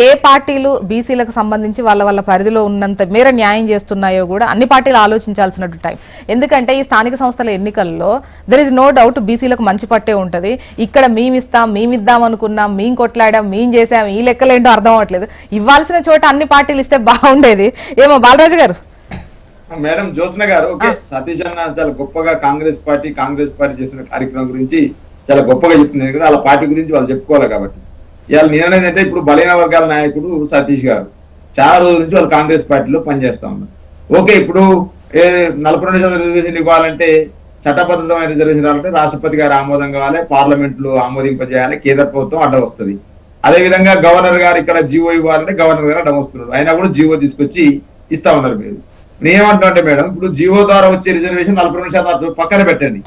ఏ పార్టీలు బీసీలకు సంబంధించి వాళ్ళ పరిధిలో ఉన్నంత మేర న్యాయం చేస్తున్నాయో కూడా అన్ని పార్టీలు ఆలోచించాల్సిన టైం. ఎందుకంటే ఈ స్థానిక సంస్థల ఎన్నికల్లో దెర్ ఇస్ నో డౌట్ బీసీలకు మంచి పట్టే ఉంటుంది. ఇక్కడ మేమిద్దాం అనుకున్నాం, మేము కొట్లాడాం, మేము చేసాం, ఈ లెక్కలేంటో అర్థం అవ్వట్లేదు. ఇవ్వాల్సిన చోట అన్ని పార్టీలు ఇస్తే బాగుండేది ఏమో. బాలరాజు గారు. మేడం జ్యోత్స్న గారు, ఓకే, సతీష్ అన్న చాలా గొప్పగా కాంగ్రెస్ పార్టీ చేస్తున్న కార్యక్రమం గురించి చాలా గొప్పగా చెప్తుంది. ఎందుకంటే వాళ్ళ పార్టీ గురించి వాళ్ళు చెప్పుకోవాలి కాబట్టి. ఇవాళ నేను ఏంటంటే ఇప్పుడు బలైన వర్గాల నాయకుడు సతీష్ గారు చాలా రోజుల నుంచి వాళ్ళు కాంగ్రెస్ పార్టీలో పనిచేస్తా ఉన్నారు. ఓకే, ఇప్పుడు 42% రిజర్వేషన్ ఇవ్వాలంటే చట్టబద్ధమైన రిజర్వేషన్ రావాలంటే రాష్ట్రపతి గారు ఆమోదం కావాలి, పార్లమెంట్ లో ఆమోదింపజేయాలి, కేంద్ర ప్రభుత్వం అడ్డం వస్తుంది. అదేవిధంగా గవర్నర్ గారు ఇక్కడ జీవో ఇవ్వాలంటే గవర్నర్ గారు అడ్డం వస్తున్నారు. అయినా కూడా జీవో తీసుకొచ్చి ఇస్తా ఉన్నారు. మీరు నేనేమంటున్నా అంటే మేడం, ఇప్పుడు జీవో ద్వారా వచ్చే రిజర్వేషన్ 42% పక్కన పెట్టండి.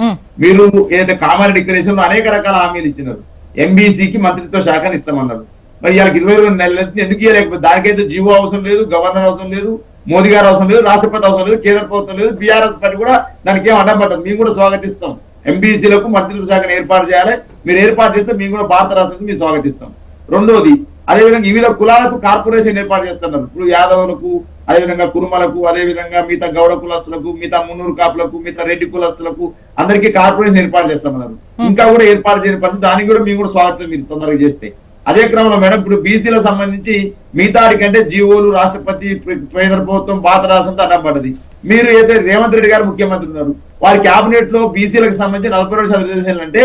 మీరు ఏదైతే కామారెడ్డి డిక్లరేషన్ లో అనేక రకాల హామీలు ఇచ్చినారు. ఎంబీసీకి మంత్రిత్వ శాఖని ఇస్తామన్నారు, మరి ఇవాళ 22 నెలలు ఎందుకు ఇవ్వలేకపోతే దానికైతే జీవో అవసరం లేదు, గవర్నర్ అవసరం లేదు, మోదీ గారు అవసరం లేదు, రాష్ట్రపతి అవసరం లేదు, కేంద్ర ప్రభుత్వం లేదు, బీఆర్ఎస్ పార్టీ కూడా దానికి ఏం అడ్డం మేము కూడా స్వాగతిస్తాం. ఎంబీసీలకు మంత్రిత్వ శాఖను ఏర్పాటు చేయాలి, మీరు ఏర్పాటు చేస్తే మేము కూడా భారత రాష్ట్రానికి మేము స్వాగతిస్తాం. రెండోది అదేవిధంగా వివిధ కులాలకు కార్పొరేషన్ ఏర్పాటు చేస్తున్నారు. ఇప్పుడు యాదవులకు, అదేవిధంగా కురుమలకు, అదేవిధంగా మిగతా గౌడ కులస్తులకు, మిగతా మున్నూరు కాపులకు, మిగతా రెడ్డి కులస్తులకు అందరికీ కార్పొరేషన్ ఏర్పాటు చేస్తున్నారు. ఇంకా కూడా ఏర్పాటు చేయని పరిస్థితి, దానికి కూడా మేము కూడా స్వాగతం మీరు తొందరగా చేస్తే. అదే క్రమంలో మేడం ఇప్పుడు బీసీలకు సంబంధించి మిగతాడి కంటే జీవోలు, రాష్ట్రపతి, కేంద్ర ప్రభుత్వం, భారత రాష్ట్రంతో అడ్డం పడ్డది. మీరు ఏదైతే రేవంత్ రెడ్డి గారు ముఖ్యమంత్రి ఉన్నారు, వారి కేబినెట్ లో బీసీలకు సంబంధించి 42% రిజర్వేషన్లు అంటే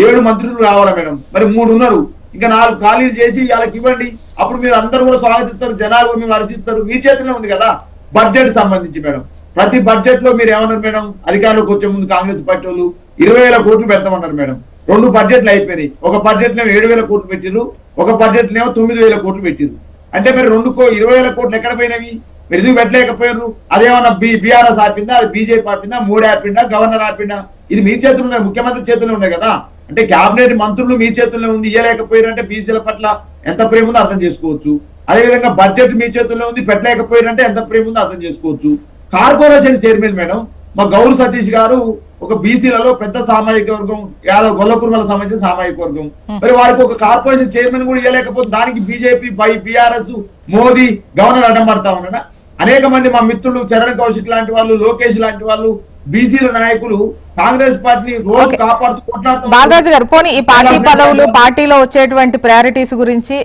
7 మంత్రులు రావాలా మేడం? మరి 3 ఉన్నారు, ఇంకా 4 ఖాళీలు చేసి వాళ్ళకి ఇవ్వండి. అప్పుడు మీరు అందరూ కూడా స్వాగతిస్తారు, జనాలు మేము హర్షిస్తారు. మీ చేతిలో ఉంది కదా. బడ్జెట్ సంబంధించి మేడం ప్రతి బడ్జెట్ లో మీరు ఏమన్నారు మేడం? అధికారంలోకి వచ్చే ముందు కాంగ్రెస్ పార్టీ వాళ్ళు 20,000 కోట్లు పెడతామన్నారు మేడం. 2 బడ్జెట్లు అయిపోయినాయి. ఒక బడ్జెట్ లో 7,000 కోట్లు పెట్టిరు, ఒక బడ్జెట్ లో 9,000 కోట్లు పెట్టిరు. అంటే మీరు 20,000 కోట్లు ఎక్కడ పోయినవి? మీరు ఎందుకు పెట్టలేకపోయారు? అదేమన్నా బీఆర్ఎస్ ఆపిందా, అది బీజేపీ ఆపిందా, మోడీ ఆపిందా, గవర్నర్ ఆపిందా? ఇది మీ చేతుల్లో ఉన్నాయి, ముఖ్యమంత్రి చేతుల్లో ఉన్నాయి కదా. అంటే కేబినెట్ మంత్రులు మీ చేతుల్లో ఉంది, ఇయ్యలేకపోయారంటే బీసీల పట్ల ఎంత ప్రేమ ఉందో అర్థం చేసుకోవచ్చు. అదేవిధంగా బడ్జెట్ మీ చేతుల్లో ఉంది, పెట్టలేకపోయారంటే ఎంత ప్రేమ ఉందో అర్థం చేసుకోవచ్చు. కార్పొరేషన్ చైర్మన్ మేడం మా గౌరు సతీష్ గారు ఒక బీసీలలో పెద్ద సామాజిక వర్గం, యాదవ్ గొల్ల కుర్మల సంబంధించిన సామాజిక వర్గం. మరి వారికి ఒక కార్పొరేషన్ చైర్మన్ కూడా ఇవ్వలేకపోతే దానికి బీజేపీ, బీఆర్ఎస్, మోదీ, గవర్నర్ అడ్డం పడతా ఉన్నాడా? అనేక మంది మా మిత్రులు చరణ్ కౌశిక్ లాంటి వాళ్ళు, లోకేష్ లాంటి వాళ్ళు, బీసీల నాయకులు కాంగ్రెస్ పార్టీని రోజు కాపాడుతూ కొట్లాడుతూ. బాలరాజు గారు, పోనీ ఈ పార్టీ పదవులు, పార్టీలో వచ్చేటువంటి ప్రయారిటీస్ గురించి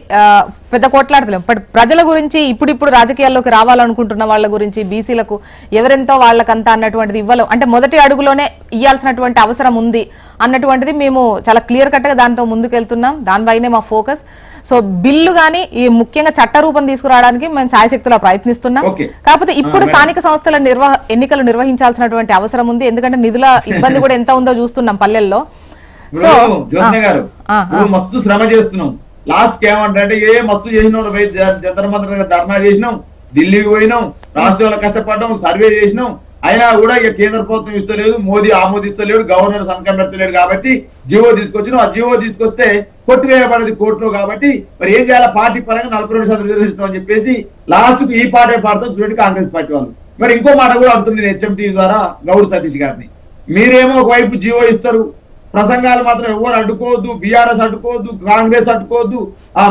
పెద్ద కొట్లాడతలేం, బట్ ప్రజల గురించి ఇప్పుడు రాజకీయాల్లోకి రావాలనుకుంటున్న వాళ్ళ గురించి, బీసీలకు ఎవరెంతో వాళ్ళకంతా అన్నటువంటిది ఇవ్వలేం, అంటే మొదటి అడుగులోనే ఇవ్వాల్సినటువంటి అవసరం ఉంది అన్నటువంటిది మేము చాలా క్లియర్ కట్ గా దాంతో ముందుకెళ్తున్నాం. దానిపైనే మా ఫోకస్. సో బిల్లు గానీ ఈ ముఖ్యంగా చట్ట రూపం తీసుకురావడానికి మేము సాయశక్తిలో ప్రయత్నిస్తున్నాం. కాకపోతే ఇప్పుడు స్థానిక సంస్థల ఎన్నికలు నిర్వహించాల్సినటువంటి అవసరం ఉంది. ఎందుకంటే నిధుల ఇబ్బంది కూడా ఎంత ఉందో చూస్తున్నాం పల్లెల్లో. సో మస్తు శ్రమ చేస్తున్నాం. లాస్ట్ కి ఏమంటే మస్తు చేసినాం, జంతర్ మంతర్ ధర్నా చేసినాం, ఢిల్లీకి పోయినాం, రాష్ట్రాల్లో కష్టపడ్డాం, సర్వే చేసినాం. అయినా కూడా ఇక కేంద్ర ప్రభుత్వం ఇస్తలేదు, మోదీ ఆమోదిస్తలేడు, గవర్నర్ సంతకం పెడతలేడు. కాబట్టి జీవో తీసుకొచ్చినాం. ఆ జీవో తీసుకొస్తే కొట్టివేయబడేది కోర్టులో. కాబట్టి మరి ఏం చేయాలి? పార్టీ పరంగా 42% రిజర్వేషన్ అని చెప్పేసి లాస్ట్ కు ఈ పార్టీ పాడతాం చూడండి కాంగ్రెస్ పార్టీ వాళ్ళు. మరి ఇంకో మాట కూడా అడుగుతుంది నేను హెచ్ఎంటీ ద్వారా గౌరు సతీష్ గారిని. మీరేమో ఒకవైపు జీవో ఇస్తారు, ప్రసంగాలు మాత్రం ఎవరు అడ్డుకోవద్దు, బీఆర్ఎస్ అడ్డుకోవద్దు, కాంగ్రెస్ అడ్డుకోవద్దు,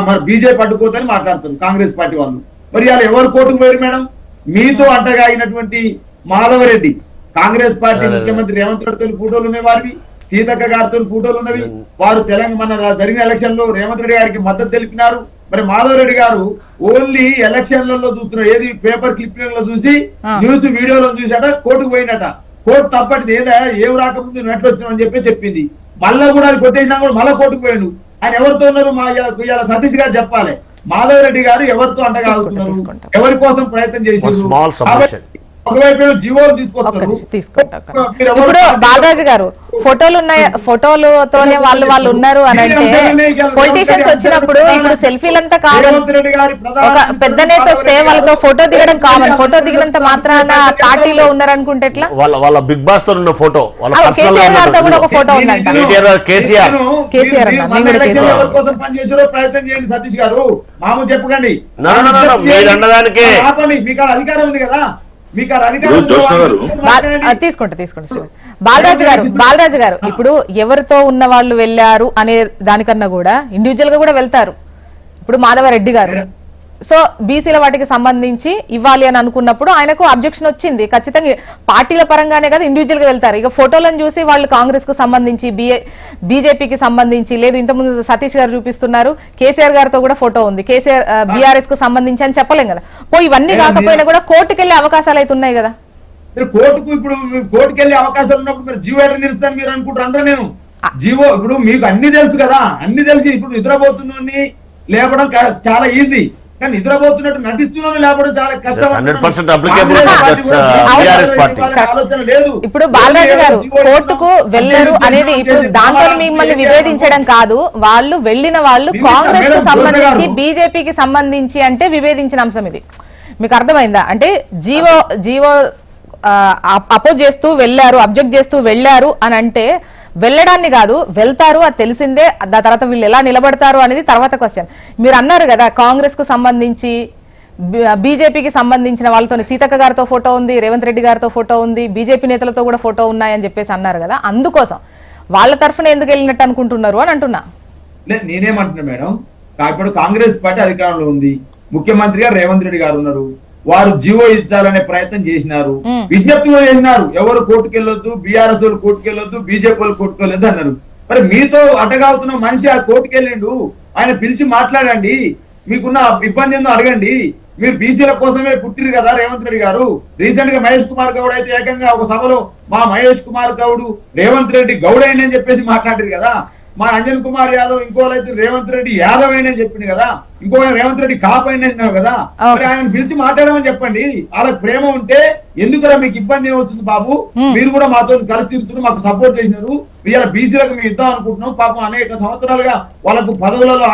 మరి బీజేపీ అడ్డుకోవద్దు అని మాట్లాడుతారు కాంగ్రెస్ పార్టీ వాళ్ళు. మరి వాళ్ళు ఎవరు కోర్టుకు పోయారు మేడం? మీతో అంటగాగినటువంటి మాధవరెడ్డి, కాంగ్రెస్ పార్టీ ముఖ్యమంత్రి రేవంత్ రెడ్డితో ఫోటోలు ఉన్నాయి వారివి, సీతక్క గారితో ఫోటోలు ఉన్నవి. వారు తెలంగాణ జరిగిన ఎలక్షన్ లో రేవంత్ రెడ్డి గారికి మద్దతు తెలిపినారు. మరి మాధవరెడ్డి గారు ఓన్లీ ఎలక్షన్లలో చూస్తున్నారు, ఏది పేపర్ క్లిప్పింగ్ లో చూసి, న్యూస్ వీడియోలో చూసాట, కోర్టుకు పోయినట. కోర్టు తప్పటిది ఏదా ఏం రాకముందు నెట్ వచ్చినామని చెప్పి చెప్పింది. మళ్ళా కూడా అది కొట్టేసినా కూడా మళ్ళా కోర్టుకు పోయాడు. ఆయన ఎవరితో ఉన్నారు? మా సతీష్ గారు చెప్పాలి. మాధవరెడ్డి గారు ఎవరితో అంటగాగుతున్నారు, ఎవరి కోసం ప్రయత్నం చేసి ఒకవైపు జీవోలు తీసుకొస్తారు. ఇప్పుడు బాలరాజు గారు ఫోటోలు ఉన్నాయి, ఫోటోలతోనే వాళ్ళు ఉన్నారు అని అంటే పొలిటీషియన్స్ వచ్చినప్పుడు ఇప్పుడు సెల్ఫీలంతా కామన్. ఒక పెద్ద నేత వస్తే వాళ్ళతో ఫోటో దిగడం కామన్. ఫోటో దిగినంత మాత్రాన పార్టీలో ఉన్నారనుకుంటే ఎట్లా? వాళ్ళ బిగ్ బాస్ తో ఉన్న ఫోటో, కేసీఆర్ గారితో కూడా ఒక ఫోటో ఉందంట. కేసీఆర్ కోసం పనిచేసారో ప్రయత్నం చేయండి సతీష్ గారు, మామూలు చెప్పకండి. మీకు అధికారం ఉంది కదా, తీసుకోండి. బాలరాజు గారు ఇప్పుడు ఎవరితో ఉన్న వాళ్ళు వెళ్ళారు అనే దానికన్నా కూడా ఇండివిజువల్ గా కూడా వెళ్తారు. ఇప్పుడు మాధవరెడ్డి గారు సో బీసీల వాటికి సంబంధించి ఇవ్వాలి అని అనుకున్నప్పుడు ఆయనకు అబ్జెక్షన్ వచ్చింది. ఖచ్చితంగా పార్టీల పరంగానే కదా ఇండివిజువల్ గా వెళ్తారు. ఇక ఫోటోలను చూసి వాళ్ళు కాంగ్రెస్ కు సంబంధించి, బీజేపీకి సంబంధించి, లేదు ఇంతకుముందు సతీష్ గారు చూపిస్తున్నారు, కేసీఆర్ గారితో కూడా ఫోటో ఉంది, కేసీఆర్ బీఆర్ఎస్ కు సంబంధించి అని చెప్పలేం కదా. ఇవన్నీ కాకపోయినా కూడా కోర్టుకు వెళ్లే అవకాశాలు అయితే ఉన్నాయి కదా. కోర్టుకు ఇప్పుడు కోర్టుకు వెళ్లే అవకాశాలు ఉన్నప్పుడు మీరు జీవో ఎట్లా నిలుస్తాను మీరు అనుకుంటారు? నేను జీవో ఇప్పుడు మీకు అన్ని తెలుసు కదా, అన్ని తెలిసి ఇప్పుడు నిద్రపోతున్నోని లేపడం చాలా ఈజీ, కానీ నిద్రపోతున్నట్టు నటిస్తున్నాను లేకపోవడం చాలా కష్టం. ఆలోచన లేదు. ఇప్పుడు బాలరాజు గారు కోర్టుకు వెళ్ళరు అనేది ఇప్పుడు దాంతో మిమ్మల్ని విభేదించడం కాదు. వాళ్ళు వెళ్ళిన వాళ్ళు కాంగ్రెస్ కు సంబంధించి, బీజేపీకి సంబంధించి అంటే విభేదించిన అంశం ఇది. మీకు అర్థమైందా? అంటే జీవో అపోజ్ చేస్తూ వెళ్ళారు, అబ్జెక్ట్ చేస్తూ వెళ్ళారు అని అంటే వెళ్ళడాన్ని కాదు, వెళ్తారు, అది తెలిసిందే. దాని తర్వాత వీళ్ళు ఎలా నిలబడతారు అనేది తర్వాత క్వశ్చన్. మీరు అన్నారు కదా కాంగ్రెస్ కు సంబంధించి బీజేపీకి సంబంధించిన వాళ్ళతో సీతక్క గారితో ఫోటో ఉంది, రేవంత్ రెడ్డి గారితో ఫోటో ఉంది, బీజేపీ నేతలతో కూడా ఫోటో ఉన్నాయని చెప్పేసి అన్నారు కదా, అందుకోసం వాళ్ళ తరఫున ఎందుకు వెళ్ళినట్టు అనుకుంటున్నారు అని అంటున్నా. నేనేమంటున్నా మేడం, ఇప్పుడు కాంగ్రెస్ పార్టీ అధికారంలో ఉంది, ముఖ్యమంత్రిగా రేవంత్ రెడ్డి గారు ఉన్నారు, వారు జీవో ఇచ్చాలనే ప్రయత్నం చేసినారు, విజ్ఞప్తి కూడా చేసినారు, ఎవరు కోర్టుకు వెళ్ళొద్దు, బీఆర్ఎస్ వాళ్ళు కోర్టుకు వెళ్ళొద్దు, బీజేపీ వాళ్ళు కోర్టుకు వెళ్ళొద్దు అన్నారు. మరి మీతో అడ్డగావుతున్న మనిషి ఆ కోర్టుకు వెళ్ళిండు, ఆయన పిలిచి మాట్లాడండి, మీకున్న ఇబ్బంది ఏందో అడగండి. మీరు బీసీల కోసమే పుట్టిరు కదా రేవంత్ రెడ్డి గారు. రీసెంట్ గా మహేష్ కుమార్ గౌడ్ అయితే ఏకంగా ఒక సభలో మా మహేష్ కుమార్ గౌడ్ రేవంత్ రెడ్డి గౌడ్ అయింది అని చెప్పేసి మాట్లాడారు కదా. మా అంజన్ కుమార్ యాదవ్ ఇంకోలైతే రేవంత్ రెడ్డి యాదవ్ అయిన అని చెప్పింది కదా, ఇంకో రేవంత్ రెడ్డి కాపు అయిన అన్నారు కదా. మరి ఆయన పిలిచి మాట్లాడమని చెప్పండి. వాళ్ళకి ప్రేమ ఉంటే ఎందుకురా మీకు ఇబ్బంది ఏమొస్తుంది బాబు, మీరు కూడా మాతో కలిసి తిరుగుతున్నారు, మాకు సపోర్ట్ చేసినారు, ఇవాళ బీసీలకు మేము ఇద్దాం అనుకుంటున్నాం. పాపం అనేక సంవత్సరాలుగా వాళ్ళకు పదవులలో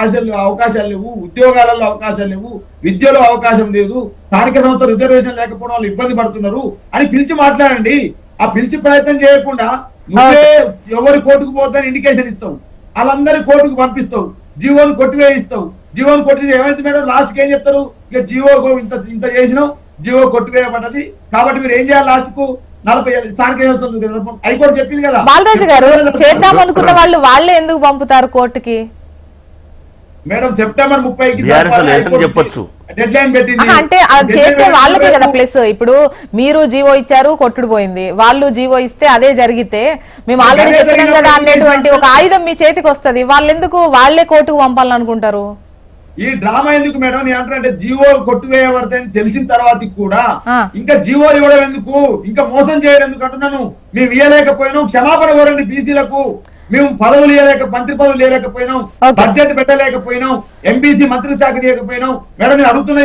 అవకాశాలు లేవు, ఉద్యోగాలలో అవకాశాలు లేవు, విద్యలో అవకాశం లేదు, స్థానిక సంస్థ రిజర్వేషన్ లేకపోవడం వాళ్ళు ఇబ్బంది పడుతున్నారు అని పిలిచి మాట్లాడండి. ఆ పిలిచి ప్రయత్నం చేయకుండా నువ్వే ఎవరి కోర్టుకు పోతాను ఇండికేషన్ ఇస్తావు, వాళ్ళందరి కోర్టుకు పంపిస్తావు, జీవోను కొట్టివేయిస్తావు. జీవోను కొట్టి ఏమైంది మేడం, లాస్ట్ కి ఏం చెప్తారు, ఇక జీవో ఇంత చేసినాం, జీవో కొట్టివేయబడ్డది కాబట్టి మీరు ఏం చేయాలి, లాస్ట్ కు 40 స్థానిక హైకోర్టు చెప్పింది కదా. బాలరాజు గారు చేద్దాం అనుకున్న వాళ్ళు వాళ్ళే ఎందుకు పంపుతారు కోర్టుకి? మేడం సెప్టెంబర్ 30కి చెప్పొచ్చు డెడ్ లైన్ పెట్టింది. అంటే అది చేస్తే వాళ్ళకే కదా ప్లస్. ఇప్పుడు మీరు జీవో ఇచ్చారు, కొట్టుడు పోయింది, వాళ్ళు జీవో ఇస్తే అదే జరిగితే మేము ఆల్రెడీ చెప్పినాం కదా అనేటువంటి ఒక ఆయుధం మీ చేతికి వస్తుంది. వాళ్ళు ఎందుకు వాళ్ళే కోర్టుకు పంపాలనుకుంటారు? ఈ డ్రామా ఎందుకు మేడం, నేను అంటే జీవో కొట్టువేయబడతాయని తెలిసిన తర్వాత కూడా ఇంకా జీవో ఇవ్వడం ఎందుకు, ఇంకా మోసం చేయడం ఎందుకు అంటున్నాను. మేము ఇవ్వలేకపోయినాం, క్షమాపణ కోరండి బీసీలకు. మేము పదవులు మంత్రి పదవులు ఇవ్వలేకపోయినాం, బడ్జెట్ పెట్టలేకపోయినాం, ఎంబీసీ మంత్రి శాఖ ఇవ్వకపోయినాం. మేడం నేను అడుగుతున్నా,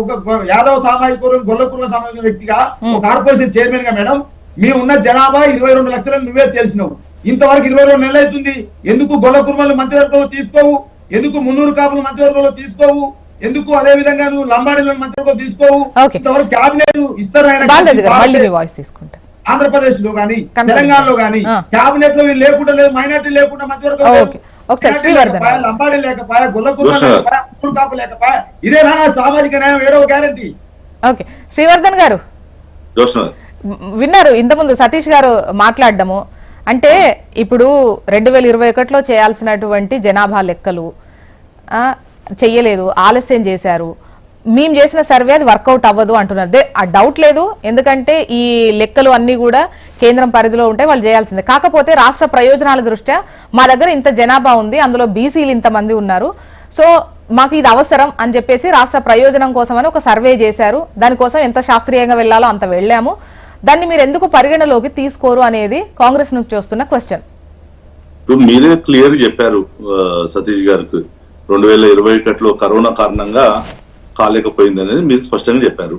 ఒక యాదవ్ సామాజిక వర్గం, గొల్లకుర్మ సామాజిక వ్యక్తిగా, ఒక కార్పొరేషన్ చైర్మన్ గా మేడం, మేము ఉన్న జనాభా 22 లక్షలని నువ్వే తెలిసినావు. ఇంతవరకు 22 నెలలు అవుతుంది. ఎందుకు గొల్లకుర్మలు మంత్రివర్గంలో తీసుకోవు, ఎందుకు మున్నూరు కాపులు మంత్రివర్గంలో తీసుకోవు, ఎందుకు అదే విధంగా నువ్వు లంబాడీలో మంత్రివర్గం తీసుకోవు? ఇంతవరకు క్యాబినెట్ ఇస్తారు ఆంధ్రప్రదేశ్ లో గానీ తెలంగాణలో గానీ క్యాబినెట్ లో లేకుండా లేదు, మైనార్టీ లేకుండా మంత్రివర్గం లంబాడీ లేకపోయా, గొల్లకుర్మ లేకపోయా, మున్నూరు కాపు లేకపోయా, ఇదే నా సామాజిక న్యాయం 7వ గ్యారంటీ. ఓకే శ్రీవర్ధన్ గారు విన్నారు ఇంతకుముందు సతీష్ గారు మాట్లాడడము. అంటే ఇప్పుడు 2021లో చేయాల్సినటువంటి జనాభా లెక్కలు చెయ్యలేదు, ఆలస్యం చేశారు, మేము చేసిన సర్వే అది వర్కౌట్ అవ్వదు అంటున్నారు. ఆ డౌట్ లేదు, ఎందుకంటే ఈ లెక్కలు అన్నీ కూడా కేంద్రం పరిధిలో ఉంటే వాళ్ళు చేయాల్సిందే. కాకపోతే రాష్ట్ర ప్రయోజనాల దృష్ట్యా మా దగ్గర ఇంత జనాభా ఉంది, అందులో బీసీలు ఇంతమంది ఉన్నారు, సో మాకు ఇది అవసరం అని చెప్పేసి రాష్ట్ర ప్రయోజనం కోసమని ఒక సర్వే చేశారు. దానికోసం ఎంత శాస్త్రీయంగా వెళ్ళాలో అంత వెళ్ళాము. దాన్ని మీరు ఎందుకు పరిగణలోకి తీసుకోరు అనేది కాంగ్రెస్ నుంచి వస్తున్న క్వశ్చన్. మీరే క్లియర్ చెప్పారు సతీష్ గారికి, 2021లో కరోనా కారణంగా కాలేకపోయింది అనేది మీరు స్పష్టంగా చెప్పారు.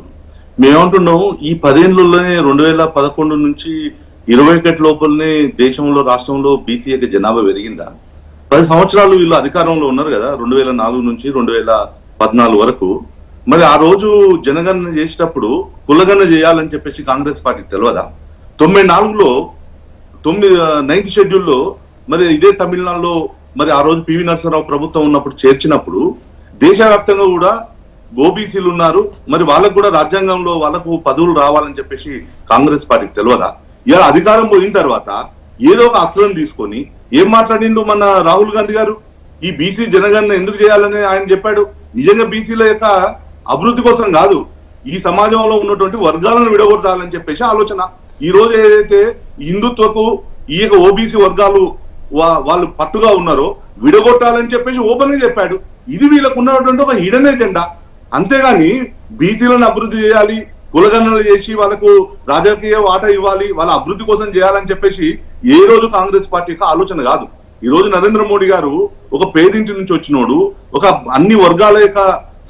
మేమేమంటున్నాము, ఈ 10 ఏళ్లలోనే 2011 నుంచి 21 లోపలనే దేశంలో రాష్ట్రంలో బీసీ యొక్క జనాభా పెరిగిందా? 10 సంవత్సరాలు వీళ్ళు అధికారంలో ఉన్నారు కదా, 2004 నుంచి 2014 వరకు. మరి ఆ రోజు జనగణన చేసేటప్పుడు కులగణన చేయాలని చెప్పేసి కాంగ్రెస్ పార్టీకి తెలియదా? 94లో 9th షెడ్యూల్లో మరి ఇదే తమిళనాడులో మరి ఆ రోజు పివి నరసింహరావు ప్రభుత్వం ఉన్నప్పుడు చేర్చినప్పుడు దేశవ్యాప్తంగా కూడా ఓబీసీలు ఉన్నారు, మరి వాళ్ళకు కూడా రాజ్యాంగంలో వాళ్ళకు పదవులు రావాలని చెప్పేసి కాంగ్రెస్ పార్టీకి తెలియదా? ఇలా అధికారం పోయిన తర్వాత ఏదో ఒక అస్త్రం తీసుకొని ఏం మాట్లాడిండు మన రాహుల్ గాంధీ గారు, ఈ బీసీ జనగణన ఎందుకు చేయాలని ఆయన చెప్పాడు. నిజంగా బీసీల యొక్క అభివృద్ధి కోసం కాదు, ఈ సమాజంలో ఉన్నటువంటి వర్గాలను విడగొట్టాలని చెప్పేసి ఆలోచన. ఈ రోజు ఏదైతే హిందుత్వకు ఈ యొక్క ఓబీసీ వర్గాలు వాళ్ళు పట్టుగా ఉన్నారో విడగొట్టాలని చెప్పేసి ఓపెన్ గా చెప్పాడు. ఇది వీళ్ళకు ఉన్నటువంటి ఒక హిడెన్ ఎజెండా. అంతేగాని బీసీలను అభివృద్ధి చేయాలి, కులగణనలు చేసి వాళ్ళకు రాజకీయ వాటా ఇవ్వాలి, వాళ్ళ అభివృద్ధి కోసం చేయాలని చెప్పేసి ఏ రోజు కాంగ్రెస్ పార్టీ యొక్క ఆలోచన కాదు. ఈ రోజు నరేంద్ర మోడీ గారు ఒక పేదింటి నుంచి వచ్చినోడు, ఒక అన్ని వర్గాల యొక్క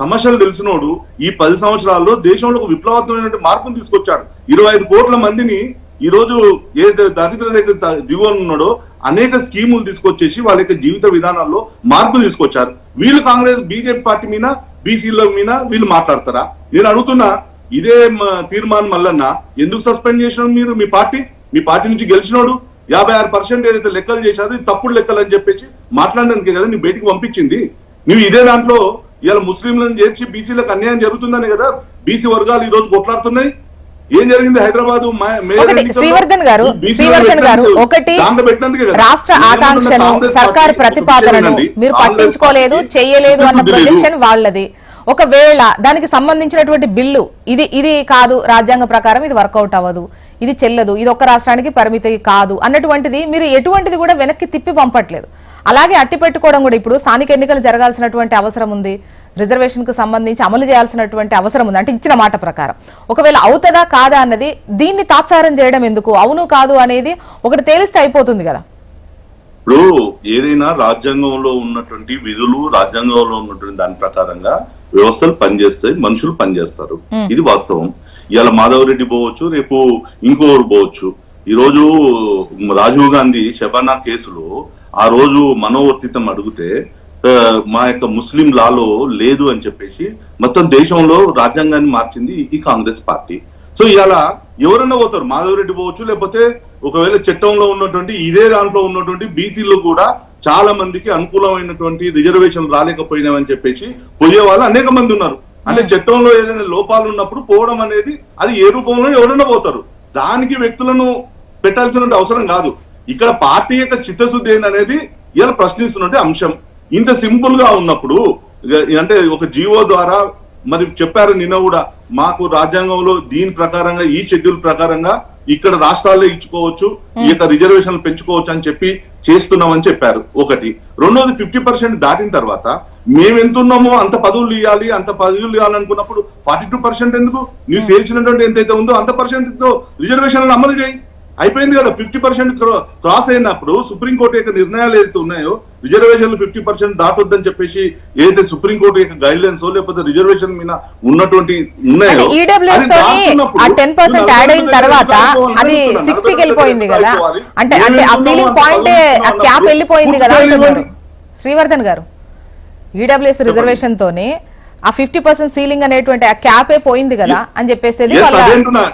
సమస్యలు తెలిసినోడు, ఈ 10 సంవత్సరాల్లో దేశంలో ఒక విప్లవాత్మకమైన మార్పును తీసుకొచ్చాడు. 25 కోట్ల మందిని ఈ రోజు ఏ దరిద్ర రేఖ దిగువన ఉన్నాడో అనేక స్కీములు తీసుకొచ్చేసి వాళ్ళ యొక్క జీవిత విధానాల్లో మార్పు తీసుకొచ్చారు. వీళ్ళు కాంగ్రెస్ బీజేపీ పార్టీ మీద బీసీల మీద వీళ్ళు మాట్లాడతారా? నేను అడుగుతున్నా, ఇదే తీర్మానం మల్లన్న ఎందుకు సస్పెండ్ చేసినాడు మీరు? మీ పార్టీ నుంచి గెలిచినోడు 56% ఏదైతే లెక్కలు చేశారో ఇది తప్పుడు లెక్కలు అని చెప్పేసి మాట్లాడినందుకే కదా నీ బయటికి పంపించింది. నువ్వు ఇదే దాంట్లో ఇలా ముస్లింలను చేర్చి బీసీలకు అన్యాయం జరుగుతుందని కదా బీసీ వర్గాలు ఈ రోజు కొట్లాడుతున్నాయి. ఏం జరిగింది హైదరాబాద్ శ్రీవర్ధన్ గారు ఒకటి రాష్ట్ర ఆకాంక్షను సర్కారు ప్రతిపాదనను మీరు పట్టించుకోలేదు, చేయలేదు అన్న ప్రొజెక్షన్ వాళ్ళది. ఒకవేళ దానికి సంబంధించినటువంటి బిల్లు ఇది కాదు, రాజ్యాంగ ప్రకారం ఇది వర్కౌట్ అవ్వదు, ఇది చెల్లదు, ఇది ఒక్క రాష్ట్రానికి పరిమితి కాదు అన్నటువంటిది మీరు ఎటువంటిది కూడా వెనక్కి తిప్పి పంపట్లేదు. అలాగే అట్టి పెట్టుకోవడం కూడా ఇప్పుడు స్థానిక ఎన్నికలు జరగాల్సినటువంటి అవసరం ఉంది, రిజర్వేషన్ కు సంబంధించి అమలు చేయాల్సినటువంటి అవసరం ఉంది. అంటే ఇచ్చిన మాట ప్రకారం ఒకవేళ అవుతుందా కాదా అన్నది దీన్ని తాత్సారం చేయడం ఎందుకు? అవును కాదు అనేది ఒకటి తేలిస్తే అయిపోతుంది కదా. ఇప్పుడు ఏదైనా రాజ్యాంగంలో ఉన్నటువంటి విధులు, రాజ్యాంగంలో ఉన్నటువంటి దాని ప్రకారంగా వ్యవస్థలు పనిచేస్తాయి, మనుషులు పనిచేస్తారు. ఇది వాస్తవం. ఇవాళ మాధవరెడ్డి పోవచ్చు, రేపు ఇంకోరు పోవచ్చు. ఈ రోజు రాజీవ్ గాంధీ శబానా కేసులో ఆ రోజు మనోవర్తితం అడిగితే మా యొక్క ముస్లిం లాలో లేదు అని చెప్పేసి మొత్తం దేశంలో రాజ్యాంగాన్ని మార్చింది ఈ కాంగ్రెస్ పార్టీ. సో ఇవాళ ఎవరైనా పోతారు, మాధవరెడ్డి పోవచ్చు, లేకపోతే ఒకవేళ చట్టంలో ఉన్నటువంటి ఇదే దాంట్లో ఉన్నటువంటి బీసీలో కూడా చాలా మందికి అనుకూలమైనటువంటి రిజర్వేషన్ రాలేకపోయినామని చెప్పేసి పోయే వాళ్ళు అనేక మంది ఉన్నారు. అంటే చట్టంలో ఏదైనా లోపాలు ఉన్నప్పుడు పోవడం అనేది అది ఏ రూపంలో ఎవరైనా పోతారు. దానికి వ్యక్తులను పెట్టాల్సిన అవసరం కాదు. ఇక్కడ పార్టీ యొక్క చిత్తశుద్ధి ఏందనేది ఇలా ప్రశ్నిస్తున్నట్టు అంశం. ఇంత సింపుల్ గా ఉన్నప్పుడు అంటే ఒక జీవో ద్వారా మరి చెప్పారు నిన్న కూడా మాకు రాజ్యాంగంలో దీని ప్రకారంగా ఈ షెడ్యూల్ ప్రకారంగా ఇక్కడ రాష్ట్రాల్లో ఇచ్చుకోవచ్చు, ఈ యొక్క రిజర్వేషన్లు పెంచుకోవచ్చు అని చెప్పి చేస్తున్నామని చెప్పారు. ఒకటి. రెండోది 50% దాటిన తర్వాత మేము ఎంత ఉన్నామో అంత పదవులు ఇవ్వాలి, అంత పదవులు ఇవ్వాలనుకున్నప్పుడు 42% ఎందుకు? నీకు తేల్చినటువంటి ఎంతైతే ఉందో అంత పర్సెంట్తో రిజర్వేషన్లను అమలు చేయి. అయిపోయింది కదా. 50% క్రాస్ అయినప్పుడు సుప్రీంకోర్టు యొక్క నిర్ణయాలు ఏదైతే ఉన్నాయో రిజర్వేషన్లు 50% దాటొద్దని చెప్పేసి ఏదైతే సుప్రీంకోర్టు యొక్క గైడ్ లైన్స్ లేకపోతే రిజర్వేషన్ మీద ఉన్నటువంటి ఉన్నాయో శ్రీవర్ధన్ గారు ఈడబ్ల్యూఎస్ రిజర్వేషన్ తోనే ఆ 50% సీలింగ్ అనేటువంటి ఆ క్యాపే పోయింది కదా అని చెప్పేసి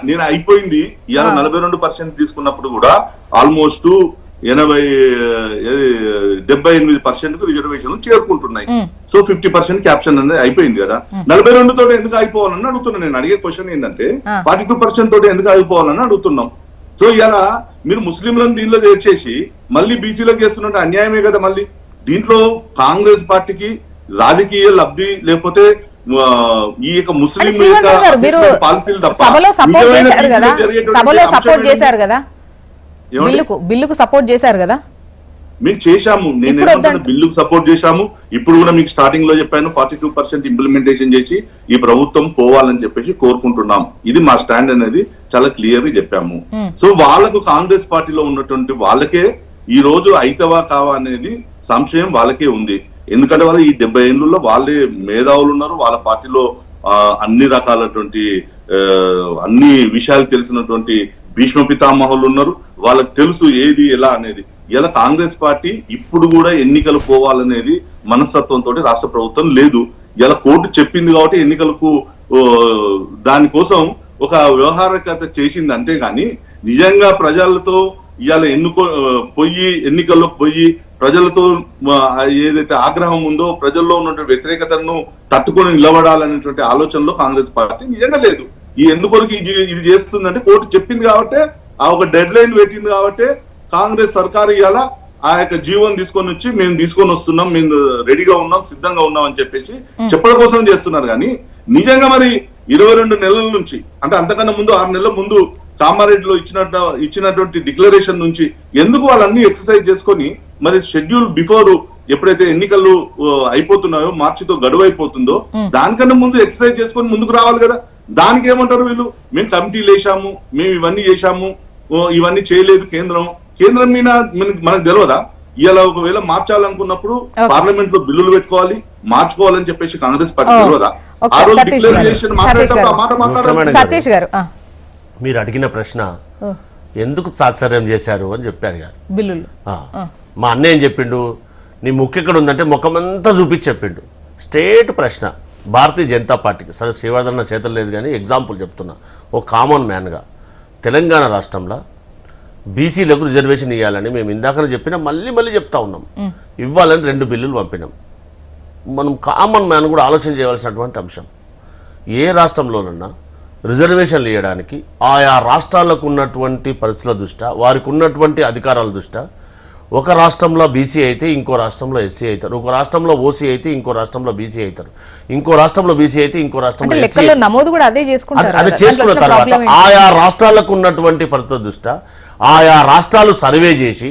నేను అయిపోయింది. ఇలా 42% తీసుకున్నప్పుడు కూడా ఆల్మోస్ట్ 78% రిజర్వేషన్ చేరుకుంటున్నాయి. సో 50% క్యాప్షన్ అనేది అయిపోయింది కదా. 42 తోటి ఎందుకు అయిపోవాలని అడుగుతున్నా. నేను అడిగే క్వశ్చన్ ఏంటంటే 42% తోటి ఎందుకు అయిపోవాలని అడుగుతున్నాం. సో ఇలా మీరు ముస్లింలను దీనిలో చేర్చేసి మళ్ళీ బీసీలకు చేస్తున్నట్టు అన్యాయమే కదా. మళ్ళీ దీంట్లో కాంగ్రెస్ పార్టీకి రాజకీయ లబ్ధి లేకపోతే ఈ యొక్క ముస్లిం పాలసీలు సభలో సపోర్ట్ చేశారు కదా, బిల్లుకు సపోర్ట్ చేశారు కదా. మేము చేశాము. నేను బిల్లుకు సపోర్ట్ చేశాము. ఇప్పుడు కూడా మీకు స్టార్టింగ్ లో చెప్పాను 42% ఇంప్లిమెంటేషన్ చేసి ఈ ప్రభుత్వం పోవాలని చెప్పేసి కోరుకుంటున్నాం. ఇది మా స్టాండ్ అనేది చాలా క్లియర్ గా చెప్పాము. సో వాళ్ళకు కాంగ్రెస్ పార్టీలో ఉన్నటువంటి వాళ్ళకే ఈ రోజు అయితవా కావా అనేది సంశయం వాళ్ళకే ఉంది. ఎందుకంటే వాళ్ళు ఈ 70 ఏళ్ళలో వాళ్ళే మేధావులు ఉన్నారు. వాళ్ళ పార్టీలో అన్ని రకాలటువంటి అన్ని విషయాలు తెలిసినటువంటి భీష్మ పితామహులు ఉన్నారు. వాళ్ళకి తెలుసు ఏది ఎలా అనేది. ఇలా కాంగ్రెస్ పార్టీ ఇప్పుడు కూడా ఎన్నికలు పోవాలనేది మనస్తత్వంతో రాష్ట్ర ప్రభుత్వం లేదు. ఇలా కోర్టు చెప్పింది కాబట్టి ఎన్నికలకు దానికోసం ఒక వ్యవహారికత చేసింది. అంతేగాని నిజంగా ప్రజలతో ఇవాళ ఎన్నికల్లో పోయి ప్రజలతో ఏదైతే ఆగ్రహం ఉందో ప్రజల్లో ఉన్నటువంటి వ్యతిరేకతను తట్టుకొని నిలబడాలనేటువంటి ఆలోచనలో కాంగ్రెస్ పార్టీ నిజంగా లేదు. ఈ ఎందుకొరకు ఇది చేస్తుందంటే కోర్టు చెప్పింది కాబట్టి ఆ ఒక డెడ్ లైన్ పెట్టింది కాబట్టి కాంగ్రెస్ సర్కారు ఇవాళ ఆ యొక్క జీవోని తీసుకొని వచ్చి మేము తీసుకొని వస్తున్నాం, మేము రెడీగా ఉన్నాం, సిద్ధంగా ఉన్నాం అని చెప్పేసి చెప్పడం కోసం చేస్తున్నారు. కానీ నిజంగా మరి 22 నెలల నుంచి అంటే అంతకన్నా ముందు 6 నెలల ముందు కామారెడ్డిలో ఇచ్చినటువంటి డిక్లరేషన్ నుంచి ఎందుకు వాళ్ళన్ని ఎక్సర్సైజ్ చేసుకొని మరి షెడ్యూల్ బిఫోర్ ఎప్పుడైతే ఎన్నికలు అయిపోతున్నాయో మార్చితో గడువు అయిపోతుందో దానికన్నా ముందు ఎక్సర్సైజ్ చేసుకొని ముందుకు రావాలి కదా. దానికి ఏమంటారు వీళ్ళు, మేము కమిటీలు వేసాము, మేము ఇవన్నీ చేశాము, ఇవన్నీ చేయలేదు కేంద్రం మీద మనకు తెలియదా? ఇలా ఒకవేళ మార్చాలనుకున్నప్పుడు పార్లమెంట్ లో బిల్లులు పెట్టుకోవాలి, మార్చుకోవాలని చెప్పేసి కాంగ్రెస్ పార్టీ తెలియదా? ఆ రోజు డిక్లరేషన్ సతీష్ గారు మీరు అడిగిన ప్రశ్న ఎందుకు తాత్సర్యం చేశారు అని చెప్పారు గారు. బిల్లులు మా అన్నయ్య ఏం చెప్పిండు, నీ ముక్కు ఎక్కడ ఉందంటే ముఖమంతా చూపించి చెప్పిండు. స్టేట్ ప్రశ్న భారతీయ జనతా పార్టీకి. సరే శ్రీవర్ధన చేతులు లేదు కానీ ఎగ్జాంపుల్ చెప్తున్నా. ఓ కామన్ మ్యాన్గా తెలంగాణ రాష్ట్రంలో బీసీలకు రిజర్వేషన్ ఇవ్వాలని మేము ఇందాకనే చెప్పినా మళ్ళీ చెప్తా ఉన్నాం. ఇవ్వాలని 2 బిల్లులు పంపినాం. మనం కామన్ మ్యాన్ కూడా ఆలోచన చేయవలసినటువంటి అంశం. ఏ రాష్ట్రంలోనన్నా రిజర్వేషన్లు ఇవ్వడానికి ఆయా రాష్ట్రాలకు ఉన్నటువంటి పరిస్థితుల దృష్ట్యా, వారికి ఉన్నటువంటి అధికారాల దృష్ట్యా ఒక రాష్ట్రంలో బీసీ అయితే ఇంకో రాష్ట్రంలో ఎస్సీ అవుతారు, ఒక రాష్ట్రంలో ఓసీ అయితే ఇంకో రాష్ట్రంలో బీసీ అవుతారు, ఇంకో రాష్ట్రంలో బీసీ అయితే ఇంకో రాష్ట్రంలో లెక్కల్లో నమోదు కూడా అదే చేసుకుంటారు. అదే చేసుకున్న తర్వాత ఆయా రాష్ట్రాలకు ఉన్నటువంటి పరిస్థితుల దృష్ట్యా ఆయా రాష్ట్రాలు సర్వే చేసి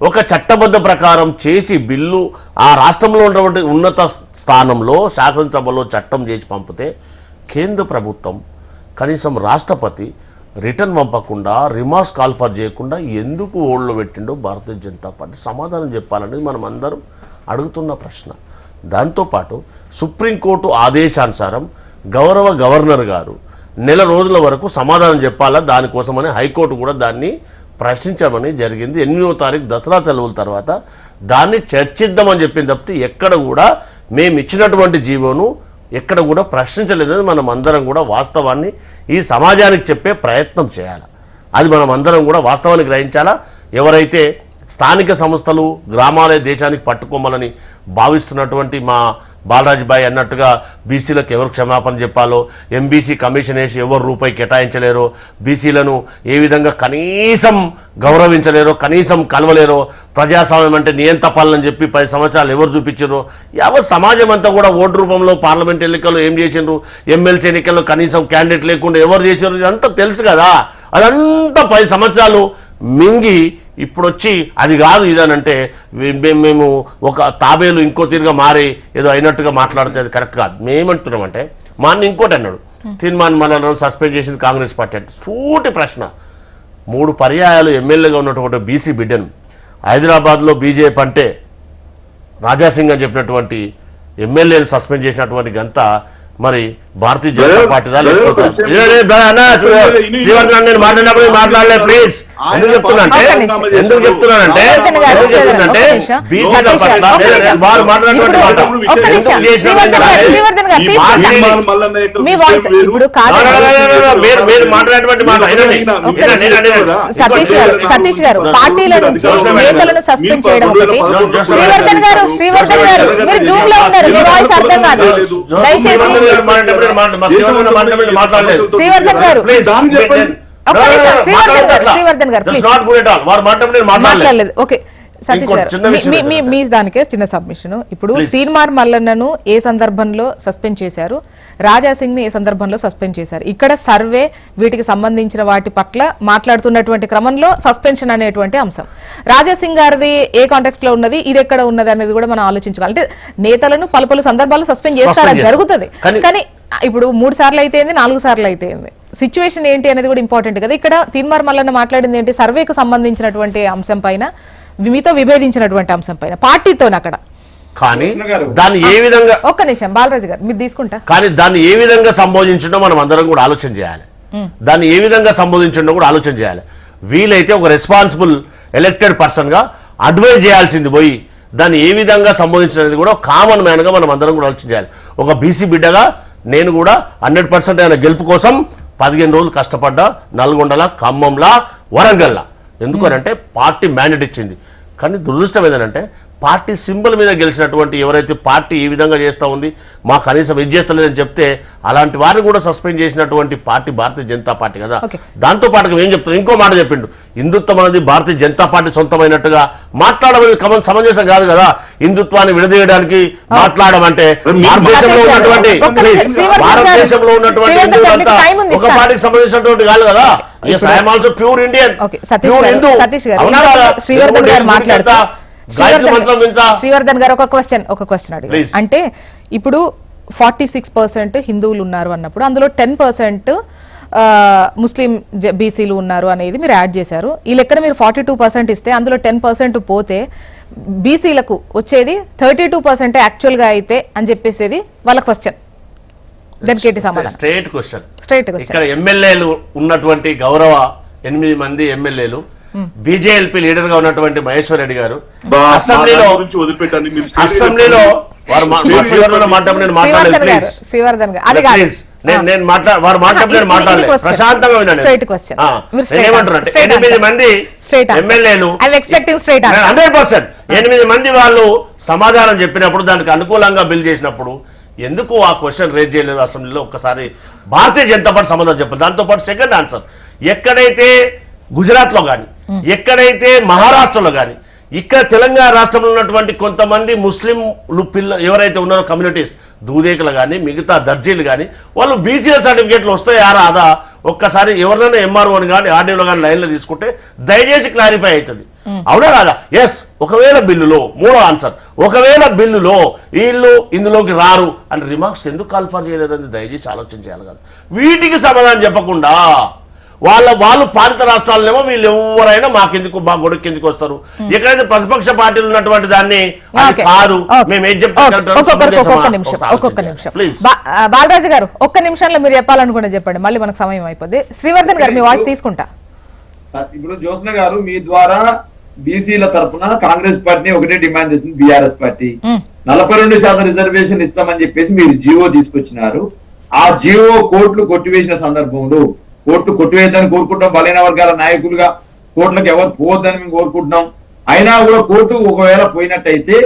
ఒక చట్టబద్ధ ప్రకారం చేసి బిల్లు ఆ రాష్ట్రంలో ఉన్నటువంటి ఉన్నత స్థానంలో శాసనసభలో చట్టం చేసి పంపితే కేంద్ర ప్రభుత్వం కనీసం రాష్ట్రపతి రిటర్న్ పంపకుండా రిమార్క్స్ కాల్ఫర్ చేయకుండా ఎందుకు ఓళ్ళో పెట్టిండో భారతీయ జనతా పార్టీ సమాధానం చెప్పాలనేది మనం అందరం అడుగుతున్న ప్రశ్న. దాంతోపాటు సుప్రీంకోర్టు ఆదేశానుసారం గౌరవ గవర్నర్ గారు నెల రోజుల వరకు సమాధానం చెప్పాలా, దానికోసమని హైకోర్టు కూడా దాన్ని ప్రశ్నించమని జరిగింది. 8వ తారీఖు దసరా సెలవుల తర్వాత దాన్ని చర్చిద్దామని చెప్పింది తప్పితే ఎక్కడ కూడా మేము ఇచ్చినటువంటి జీవోను ఎక్కడ కూడా ప్రశ్నించలేదని మనం అందరం కూడా వాస్తవాన్ని ఈ సమాజానికి చెప్పే ప్రయత్నం చేయాలి. అది మనం అందరం కూడా వాస్తవాన్ని గ్రహించాలా. ఎవరైతే స్థానిక సంస్థలు గ్రామాలే దేశానికి పట్టుకోమని భావిస్తున్నటువంటి మా బాలరాజ్ భాయ్ అన్నట్టుగా బీసీలకు ఎవరు క్షమాపణ చెప్పాలో, ఎంబీసీ కమిషన్ వేసి ఎవరు రూపాయి కేటాయించలేరో, బీసీలను ఏ విధంగా కనీసం గౌరవించలేరో, కనీసం కలవలేరో, ప్రజాస్వామ్యం అంటే నియంత పాలనని చెప్పి 10 సంవత్సరాలు ఎవరు చూపించారో, యావత్ సమాజం అంతా కూడా ఓటు రూపంలో పార్లమెంట్ ఎన్నికల్లో ఏం చేసిండ్రు, ఎమ్మెల్సీ ఎన్నికల్లో కనీసం క్యాండిడేట్ లేకుండా ఎవరు చేసారు, ఇదంతా తెలుసు కదా. అదంతా 10 సంవత్సరాలు మింగి ఇప్పుడు వచ్చి అది కాదు ఇదనంటే మేము ఒక తాబేలు ఇంకో తీరుగా మారి ఏదో అయినట్టుగా మాట్లాడితే అది కరెక్ట్ కాదు. మేమేమంటున్నామంటే మా అన్న ఇంకోటి అన్నాడు, తీర్మాన్ మళ్ళీ సస్పెండ్ చేసింది కాంగ్రెస్ పార్టీ అంటే. సూటి ప్రశ్న. 3 పర్యాయాలు ఎమ్మెల్యేగా ఉన్నటువంటి బీసీ బిడ్డను హైదరాబాద్లో బీజేపీ అంటే రాజాసింగ్ అని చెప్పినటువంటి ఎమ్మెల్యేలు సస్పెండ్ చేసినటువంటి గంత మరి భారతీయ జనతా పార్టీ శ్రీవర్ధన్ నేను మాట్లాడినప్పుడు మాట్లాడలే ప్లీజ్. ఎందుకు చెప్తున్నానంటే బీసీల పట్ల వారు మాట్లాడినటువంటి మాట మీరు మాట్లాడినటువంటి మాట సతీష్ గారు పార్టీల నుంచి నేతలను సస్పెండ్ చేయడం ఒకటి. శ్రీవర్ధన్ గారు మీరు జూమ్ లో ఉన్నారు, మీ వాయిస్ అర్థం కాదు. దయచేసి శ్రీవర్ధన్ గారు మాట్లాడలేదు. ఓకే సతీష్ గారు మీ దానికే చిన్న సబ్మిషన్. ఇప్పుడు తీర్మార్ మల్లన్నను ఏ సందర్భంలో సస్పెండ్ చేశారు, రాజాసింగ్ ని ఏ సందర్భంలో సస్పెండ్ చేశారు, ఇక్కడ సర్వే వీటికి సంబంధించిన వాటి పట్ల మాట్లాడుతున్నటువంటి క్రమంలో సస్పెన్షన్ అనేటువంటి అంశం రాజాసింగ్ గారిది ఏ కాంటెక్స్ట్ లో ఉన్నది, ఇది ఎక్కడ ఉన్నది అనేది కూడా మనం ఆలోచించుకోవాలి. అంటే నేతలను పలు సందర్భాల్లో సస్పెండ్ చేస్తారని జరుగుతుంది, కానీ ఇప్పుడు 3 సార్లు అయితే 4 సార్లు అయితే సిచ్యువేషన్ ఏంటి అనేది కూడా ఇంపార్టెంట్ కదా. ఇక్కడ తీర్మార్ మల్లన్న మాట్లాడింది ఏంటి, సర్వేకు సంబంధించినటువంటి అంశం పైన, మీతో విభేదించినటువంటి అంశం పైన పార్టీతో అక్కడ. కానీ దాన్ని ఏ విధంగా ఒక్క నిమిషం బాలరాజు గారు మీరు తీసుకుంటా, కానీ దాన్ని ఏ విధంగా సంబోధించడం మనం అందరం కూడా ఆలోచన చేయాలి. దాన్ని ఏ విధంగా సంబోధించడం కూడా ఆలోచన చేయాలి. వీలైతే ఒక రెస్పాన్సిబుల్ ఎలక్టెడ్ పర్సన్ గా అడ్వైజ్ చేయాల్సింది పోయి దాన్ని ఏ విధంగా సంబోధించడానికి కూడా కామన్ మ్యాన్ గా మనం అందరం కూడా ఆలోచన చేయాలి. ఒక బీసీ బిడ్డగా నేను కూడా 100% ఆయన గెలుపు కోసం 15 రోజులు కష్టపడ్డా, నల్గొండల, ఖమ్మంలా, వరంగల్లా. ఎందుకనంటే పార్టీ మ్యాండేట్ ఇచ్చింది. కానీ దురదృష్టం ఏంటంటే పార్టీ సింబల్ మీద గెలిచినటువంటి ఎవరైతే పార్టీ ఈ విధంగా చేస్తూ ఉంది, మా కనీసం ఇది చేస్తలేదని చెప్తే అలాంటి వారిని కూడా సస్పెండ్ చేసినటువంటి పార్టీ భారతీయ జనతా పార్టీ కదా. దాంతో పాటుగా ఏం చెప్తారు, ఇంకో మాట చెప్పిండు, హిందుత్వం అనేది భారతీయ జనతా పార్టీ సొంతమైనట్టుగా మాట్లాడడం సమంజసం కాదు కదా. హిందుత్వాన్ని విడదీయడానికి మాట్లాడడం అంటే భారతదేశంలో ఉన్నటువంటి ఒక పార్టీకి సంబంధించినటువంటి కాదు కదా. ప్యూర్ ఇండియన్ శ్రీవర్ధన్ గారు మాట్లాడుతూ శ్రీవర్ధన్ గారు ఒక క్వశ్చన్ అడిగారు. అంటే ఇప్పుడు 46% హిందువులు ఉన్నారు అన్నప్పుడు అందులో 10% ముస్లిం బీసీలు ఉన్నారు అనేది మీరు యాడ్ చేశారు. ఈ లెక్కన మీరు 42% ఇస్తే అందులో 10% పోతే బీసీలకు వచ్చేది 32% యాక్చువల్ గా అయితే అని చెప్పేసేది వాళ్ళ క్వశ్చన్. దానికి సమాధానం స్ట్రైట్ క్వశ్చన్. ఇక్కడ ఎమ్మెల్యేలు ఉన్నటువంటి గౌరవ 8 మంది ఎమ్మెల్యేలు, బీజేపీ లీడర్ గా ఉన్నటువంటి మహేశ్వర్ రెడ్డి గారు అసెంబ్లీలో నేను వారు మాట్లాడలేదు, మాట్లాడలేదు, ప్రశాంతంగా వినండి. ఏమంటారు అంటే 8 మంది ఎమ్మెల్యేలు 100% 8 మంది వాళ్ళు సమాధానం చెప్పినప్పుడు దానికి అనుకూలంగా బిల్ చేసినప్పుడు ఎందుకు ఆ క్వశ్చన్ రేజ్ చేయలేదు అసెంబ్లీలో? ఒక్కసారి భారతీయ జనతా పార్టీ సమాధానం చెప్పాలి. దాంతోపాటు సెకండ్ ఆన్సర్, ఎక్కడైతే గుజరాత్లో కానీ, ఎక్కడైతే మహారాష్ట్రలో కానీ, ఇక్కడ తెలంగాణ రాష్ట్రంలో ఉన్నటువంటి కొంతమంది ముస్లింలు ఎవరైతే ఉన్నారో కమ్యూనిటీస్, దూదేకులు కానీ మిగతా దర్జీలు కానీ, వాళ్ళు బీసీఎల్ సర్టిఫికేట్లు వస్తాయా రాదా ఒక్కసారి ఎవరినైనా ఎంఆర్ఓని కానీ ఆర్డీఓలో కానీ లైన్లో తీసుకుంటే దయచేసి క్లారిఫై అవుతుంది. అవునా కాదా? ఎస్. ఒకవేళ బిల్లులో మూడో ఆన్సర్, ఒకవేళ బిల్లులో వీళ్ళు ఇందులోకి రారు అని రిమార్క్స్ ఎందుకు కాల్ఫర్ చేయలేదని దయచేసి ఆలోచన చేయాలి కదా. వీటికి సమాధానం చెప్పకుండా వాళ్ళు పాలిత రాష్ట్రాలనేమో వీళ్ళు ఎవరైనా మాకెందుకు, మా గొడవకి ఎందుకు వస్తారు, ఎక్కడైతే ప్రతిపక్ష పార్టీలు ఉన్నటువంటి దాన్ని కాదు మేము ఏం ఒక్కొక్క నిమిషం బాలరాజు గారు, ఒక్క నిమిషంలో మీరు చెప్పాలనుకుంటే చెప్పండి, మళ్ళీ మనకు సమయం అయిపోద్ది. శ్రీవర్ధన్ గారు మీ వాయిస్ తీసుకుంటా. ఇప్పుడు జ్యోత్స్న గారు మీ ద్వారా బీసీల తరఫున కాంగ్రెస్ పార్టీ ఒకటే డిమాండ్ చేస్తుంది, బీఆర్ఎస్ పార్టీ 42% రిజర్వేషన్ ఇస్తామని చెప్పేసి మీరు జీవో తీసుకొచ్చినారు. ఆ జీవో కోర్టులు కొట్టివేసిన సందర్భంలో, కోర్టు కొట్టివేద్దని కోరుకుంటాం, బలైన వర్గాల నాయకులుగా కోర్టులకు ఎవరు పోవద్దని మేము కోరుకుంటున్నాం. అయినా కూడా కోర్టు ఒకవేళ పోయినట్టయితే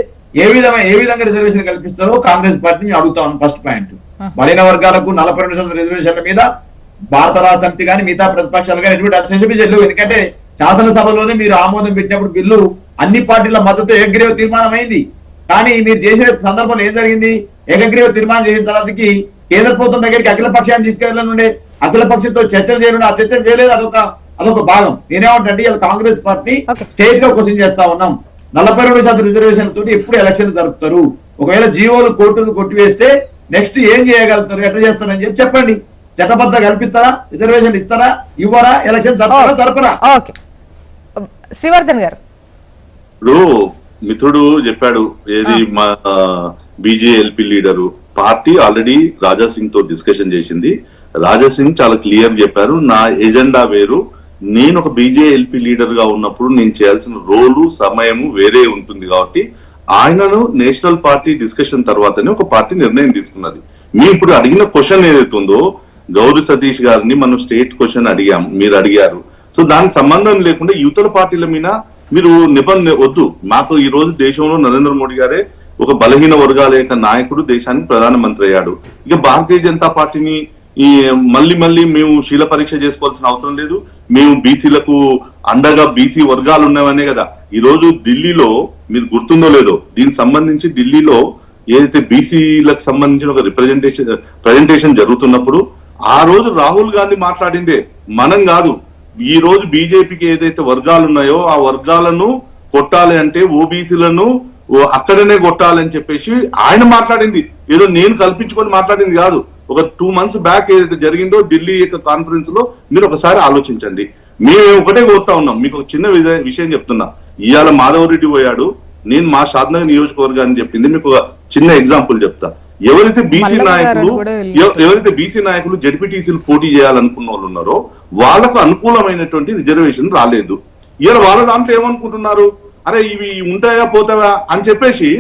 ఏ విధంగా రిజర్వేషన్ కల్పిస్తారో కాంగ్రెస్ పార్టీని అడుగుతాం. ఫస్ట్ పాయింట్, బలైన వర్గాలకు 42% రిజర్వేషన్ల మీద భారత రాష్ట్ర సమితి కానీ మిగతా ప్రతిపక్షాలు కానీ ఎటువంటి అసెంబ్లీ చెల్లు. ఎందుకంటే శాసనసభలోనే మీరు ఆమోదం పెట్టినప్పుడు బిల్లు అన్ని పార్టీల మద్దతు ఏకగ్రీవ తీర్మానం అయింది. కానీ మీరు చేసిన సందర్భంలో ఏం జరిగింది? ఏకగ్రీవ తీర్మానం చేసిన తర్వాతకి కేంద్ర ప్రభుత్వం దగ్గరికి అఖిల పక్షాన్ని తీసుకెళ్లనుండే, అఖిల పక్షంతో చర్చలు చేయనుండే, ఆ చర్చలు చేయలేదు. అదొక భాగం. నేనేమంటే ఇలా కాంగ్రెస్ పార్టీ స్టేట్ గా క్వశ్చన్ చేస్తా ఉన్నాం, 42% రిజర్వేషన్ తోటి ఎప్పుడు ఎలక్షన్ జరుపుతారు? ఒకవేళ జీవోలు కోర్టులు కొట్టివేస్తే నెక్స్ట్ ఏం చేయగలుగుతారు, ఎట్లా చేస్తారని చెప్పి చెప్పండి. చట్టబద్ధ కల్పిస్తారా, రిజర్వేషన్ ఇస్తారా, ఇవ్వరా, ఎలక్షన్ జరపరా? శ్రీవర్ధన్ గారు, ఇప్పుడు మిత్రుడు చెప్పాడు ఏది మా BJLP leader party already Raja Singh తో డిస్కషన్ చేసింది. రాజా సింగ్ చాలా క్లియర్ చెప్పారు, నా ఎజెండా వేరు, నేను ఒక బీజేఎల్పీ లీడర్ గా ఉన్నప్పుడు నేను చేయాల్సిన రోలు సమయము వేరే ఉంటుంది కాబట్టి ఆయనను నేషనల్ పార్టీ డిస్కషన్ తర్వాతనే ఒక పార్టీ నిర్ణయం తీసుకున్నది. మేము ఇప్పుడు అడిగిన క్వశ్చన్ ఏదైతే ఉందో, గౌరీ సతీష్ గారిని మనం స్టేట్ క్వశ్చన్ అడిగాం, మీరు అడిగారు. సో దానికి సంబంధం లేకుండా యువతల పార్టీల మీద మీరు నిబంధన వద్దు. మాకు ఈ రోజు దేశంలో నరేంద్ర మోడీ గారే ఒక బలహీన వర్గాల యొక్క నాయకుడు, దేశానికి ప్రధానమంత్రి అయ్యాడు. ఇక భారతీయ జనతా పార్టీని మళ్ళీ మేము శీల పరీక్ష చేసుకోవాల్సిన అవసరం లేదు. మేము బీసీలకు అండగా బీసీ వర్గాలు ఉన్నామనే కదా ఈ రోజు ఢిల్లీలో, మీరు గుర్తుందో లేదో, దీనికి సంబంధించి ఢిల్లీలో ఏదైతే బీసీలకు సంబంధించిన ఒక ప్రజెంటేషన్ జరుగుతున్నప్పుడు ఆ రోజు రాహుల్ గాంధీ మాట్లాడిందే, మనం కాదు. ఈ రోజు బీజేపీకి ఏదైతే వర్గాలు ఉన్నాయో ఆ వర్గాలను కొట్టాలి అంటే ఓబీసీలను అక్కడనే కొట్టాలని చెప్పేసి ఆయన మాట్లాడింది. ఏదో నేను కల్పించుకొని మాట్లాడింది కాదు. ఒక 2 months బ్యాక్ ఏదైతే జరిగిందో ఢిల్లీ యొక్క కాన్ఫరెన్స్ లో మీరు ఒకసారి ఆలోచించండి. మేము ఒకటే కోరుతా ఉన్నాం. మీకు ఒక చిన్న విషయం చెప్తున్నా. ఇవాళ మాధవరెడ్డి పోయాడు, నేను మా షాద్నగర్ నియోజకవర్గాన్ని చెప్పింది మీకు ఒక చిన్న ఎగ్జాంపుల్ చెప్తా. ఎవరైతే బీసీ నాయకులు జడ్పీటీసీలు పోటీ చేయాలనుకున్న వాళ్ళు ఉన్నారో వాళ్ళకు అనుకూలమైనటువంటి రిజర్వేషన్ రాలేదు. ఇలా వాళ్ళ దాంట్లో ఏమనుకుంటున్నారు, అరే ఇవి ఉంటాయా పోతాయా అని చెప్పేసి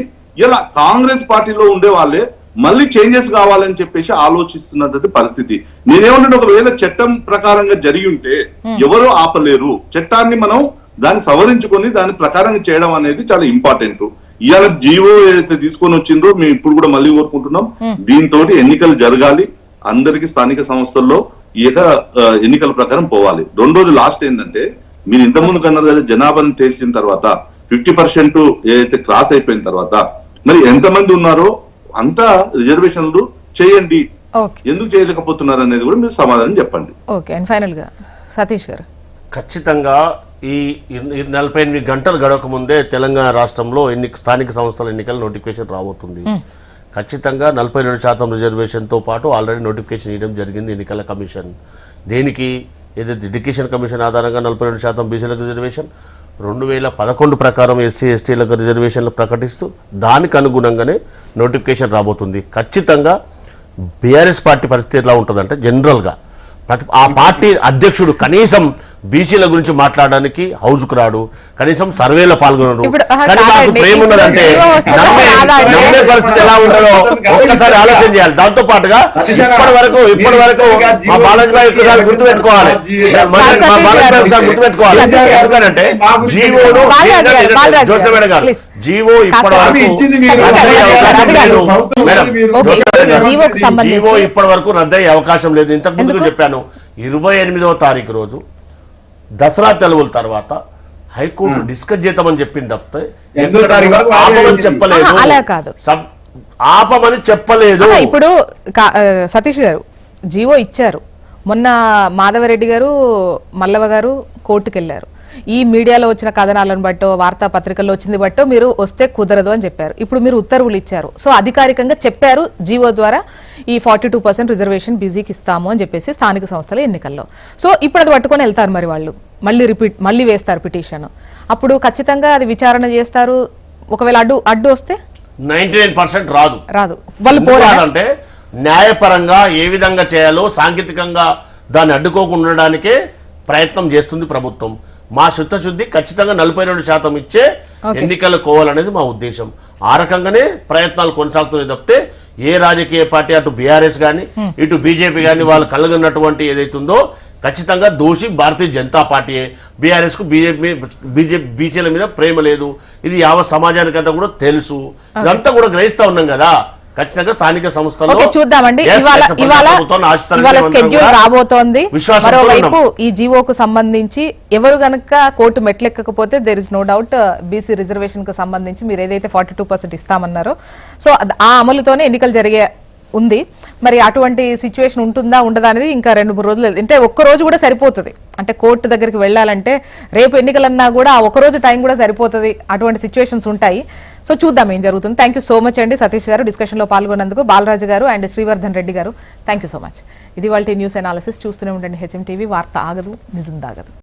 ఇలా కాంగ్రెస్ పార్టీలో ఉండే వాళ్ళే మళ్ళీ చేంజెస్ కావాలని చెప్పేసి ఆలోచిస్తున్నటువంటి పరిస్థితి. నేనేమంటే ఒకవేళ చట్టం ప్రకారంగా జరిగి ఉంటే ఎవరు ఆపలేరు. చట్టాన్ని మనం దాన్ని సవరించుకొని దాని ప్రకారంగా చేయడం అనేది చాలా ఇంపార్టెంట్. ఇవాళ జీవో ఏదైతే తీసుకొని వచ్చిందో మేము ఇప్పుడు కూడా మళ్ళీ కోరుకుంటున్నాం, దీంతో ఎన్నికలు జరగాలి, అందరికి స్థానిక సంస్థల్లో ఎన్నికల ప్రకారం పోవాలి. రెండోది లాస్ట్ ఏంటంటే, మీరు ఇంతకుముందు కన్నారు కదా, జనాభాను తెచ్చిన తర్వాత 50% ఏదైతే క్రాస్ అయిపోయిన తర్వాత మరి ఎంతమంది ఉన్నారో అంతా రిజర్వేషన్లు చేయండి, ఎందుకు చేయలేకపోతున్నారు అనేది కూడా మీరు సమాధానం చెప్పండి. ఓకే, అండ్ ఫైనల్ గా సతీష్ గారు, ఖచ్చితంగా ఈ 48 గంటలు గడవక ముందే తెలంగాణ రాష్ట్రంలో స్థానిక సంస్థల ఎన్నికల నోటిఫికేషన్ రాబోతుంది. ఖచ్చితంగా 42% రిజర్వేషన్తో పాటు ఆల్రెడీ నోటిఫికేషన్ ఇవ్వడం జరిగింది ఎన్నికల కమిషన్. దేనికి? ఏదైతే ఎడ్యుకేషన్ కమిషన్ ఆధారంగా 42% బీసీలకు రిజర్వేషన్, 2011 ప్రకారం ఎస్సీ ఎస్టీలకు రిజర్వేషన్లు ప్రకటిస్తూ దానికి అనుగుణంగానే నోటిఫికేషన్ రాబోతుంది. ఖచ్చితంగా బీఆర్ఎస్ పార్టీ పరిస్థితి ఎలా ఉంటుందంటే, జనరల్గా ఆ పార్టీ అధ్యక్షుడు కనీసం బీసీల గురించి మాట్లాడడానికి హౌస్కు రాడు, కనీసం సర్వేలో పాల్గొనరు. ఇప్పుడు, కానీ మాకు కాదండి, ప్రేమ ఉన్నదంటే ఇప్పుడు వస్తుందో రాదండి. నమ్మే పరిస్థితి ఎలా ఉండదో ఒక్కసారి ఆలోచన చేయాలి. దాంతో పాటుగా ఇప్పటి వరకు మా బాలాజీ భాయ్ ఒకసారి గుర్తుపెట్టుకోవాలి, మా బాలాజీ భాయ్ ఒకసారి గుర్తుపెట్టుకోవాలి. ఎందుకంటే జీవోను జోష్న మేడం గారు, జీవో ఇప్పటి వరకు జీవో ఇప్పటి వరకు రద్దయ్యే అవకాశం లేదు. ఇంతకు ముందు చెప్పాను, 28వ తారీఖు రోజు దసరా సెలవుల తర్వాత హైకోర్టు డిస్కస్ చేద్దామని చెప్పింది తప్పితే ఆపమని చెప్పలేదు. అలా కాదు, ఆపమని చెప్పలేదు. ఇప్పుడు సతీష్ గారు జీవో ఇచ్చారు. మొన్న మాధవరెడ్డి గారు, మల్లవ గారు కోర్టుకు వెళ్ళారు. ఈ మీడియాలో వచ్చిన కథనాలను బట్టో, వార్తాపత్రికల్లో వచ్చింది బట్టో మీరు వస్తే కుదరదు అని చెప్పారు. ఇప్పుడు మీరు ఉత్తర్వులు ఇచ్చారు. సో అధికారికంగా చెప్పారు జీవో ద్వారా ఈ 42% రిజర్వేషన్ బీసీకి ఇస్తాము అని చెప్పేసి స్థానిక సంస్థల ఎన్నికల్లో. సో ఇప్పుడు అది పట్టుకొని వెళ్తారు మరి వాళ్ళు, మళ్ళీ వేస్తారు పిటిషన్. అప్పుడు ఖచ్చితంగా అది విచారణ చేస్తారు. ఒకవేళ అడ్డు వస్తే 99% రాదు. వాళ్ళు పోరాడంటే న్యాయపరంగా ఏ విధంగా చేయాలో సాంకేతికంగా దాన్ని అడ్డుకోకుండా ఉండడానికే ప్రయత్నం చేస్తుంది ప్రభుత్వం. మా శుద్ధశుద్ధి ఖచ్చితంగా 42% ఇచ్చే ఎన్నికలు కోవాలనేది మా ఉద్దేశం. ఆ రకంగానే ప్రయత్నాలు కొనసాగుతున్నాయి తప్పితే ఏ రాజకీయ పార్టీ, అటు బీఆర్ఎస్ కానీ ఇటు బీజేపీ కానీ వాళ్ళు కలగనటువంటి ఏదైతుందో ఖచ్చితంగా దోషి భారతీయ జనతా పార్టీయే. బీఆర్ఎస్ కు బీసీల మీద ప్రేమ లేదు, ఇది యావత్ సమాజానికంతా కూడా తెలుసు. ఇదంతా కూడా గ్రహిస్తా ఉన్నాం కదా. ఖచ్చితంగా స్థానిక సంస్థల్లో చూద్దామండి. ఇవాళ స్కెడ్యూల్ రాబోతోంది. మరోవైపు ఈ జీవోకు సంబంధించి ఎవరు గనక కోర్టు మెట్లెక్కకపోతే there is no doubt BC reservation కు సంబంధించి మీరు ఏదైతే 42% ఇస్తామన్నారో సో ఆ అమలుతోనే ఎన్నికలు జరిగే ఉంది. మరి అటువంటి సిచ్యువేషన్ ఉంటుందా ఉండదా అనేది ఇంకా 2-3 రోజులు, అంటే ఒక్క రోజు కూడా సరిపోతుంది. అంటే కోర్టు దగ్గరికి వెళ్ళాలంటే రేపు ఎన్నికలన్నా కూడా ఆ ఒక్కరోజు టైం కూడా సరిపోతుంది. అటువంటి సిచ్యువేషన్స్ ఉంటాయి. సో చూద్దాం ఏం జరుగుతుంది. థ్యాంక్ యూ సో మచ్ అండి సతీష్ గారు డిస్కషన్లో పాల్గొన్నందుకు. బాలరాజు గారు అండ్ శ్రీవర్ధన్ రెడ్డి గారు థ్యాంక్ యూ సో మచ్. ఇది వాళ్ళ న్యూస్ అనాలిసిస్. చూస్తూనే ఉండండి హెచ్ఎం టీవీ. వార్త ఆగదు, నిజం దాగదు.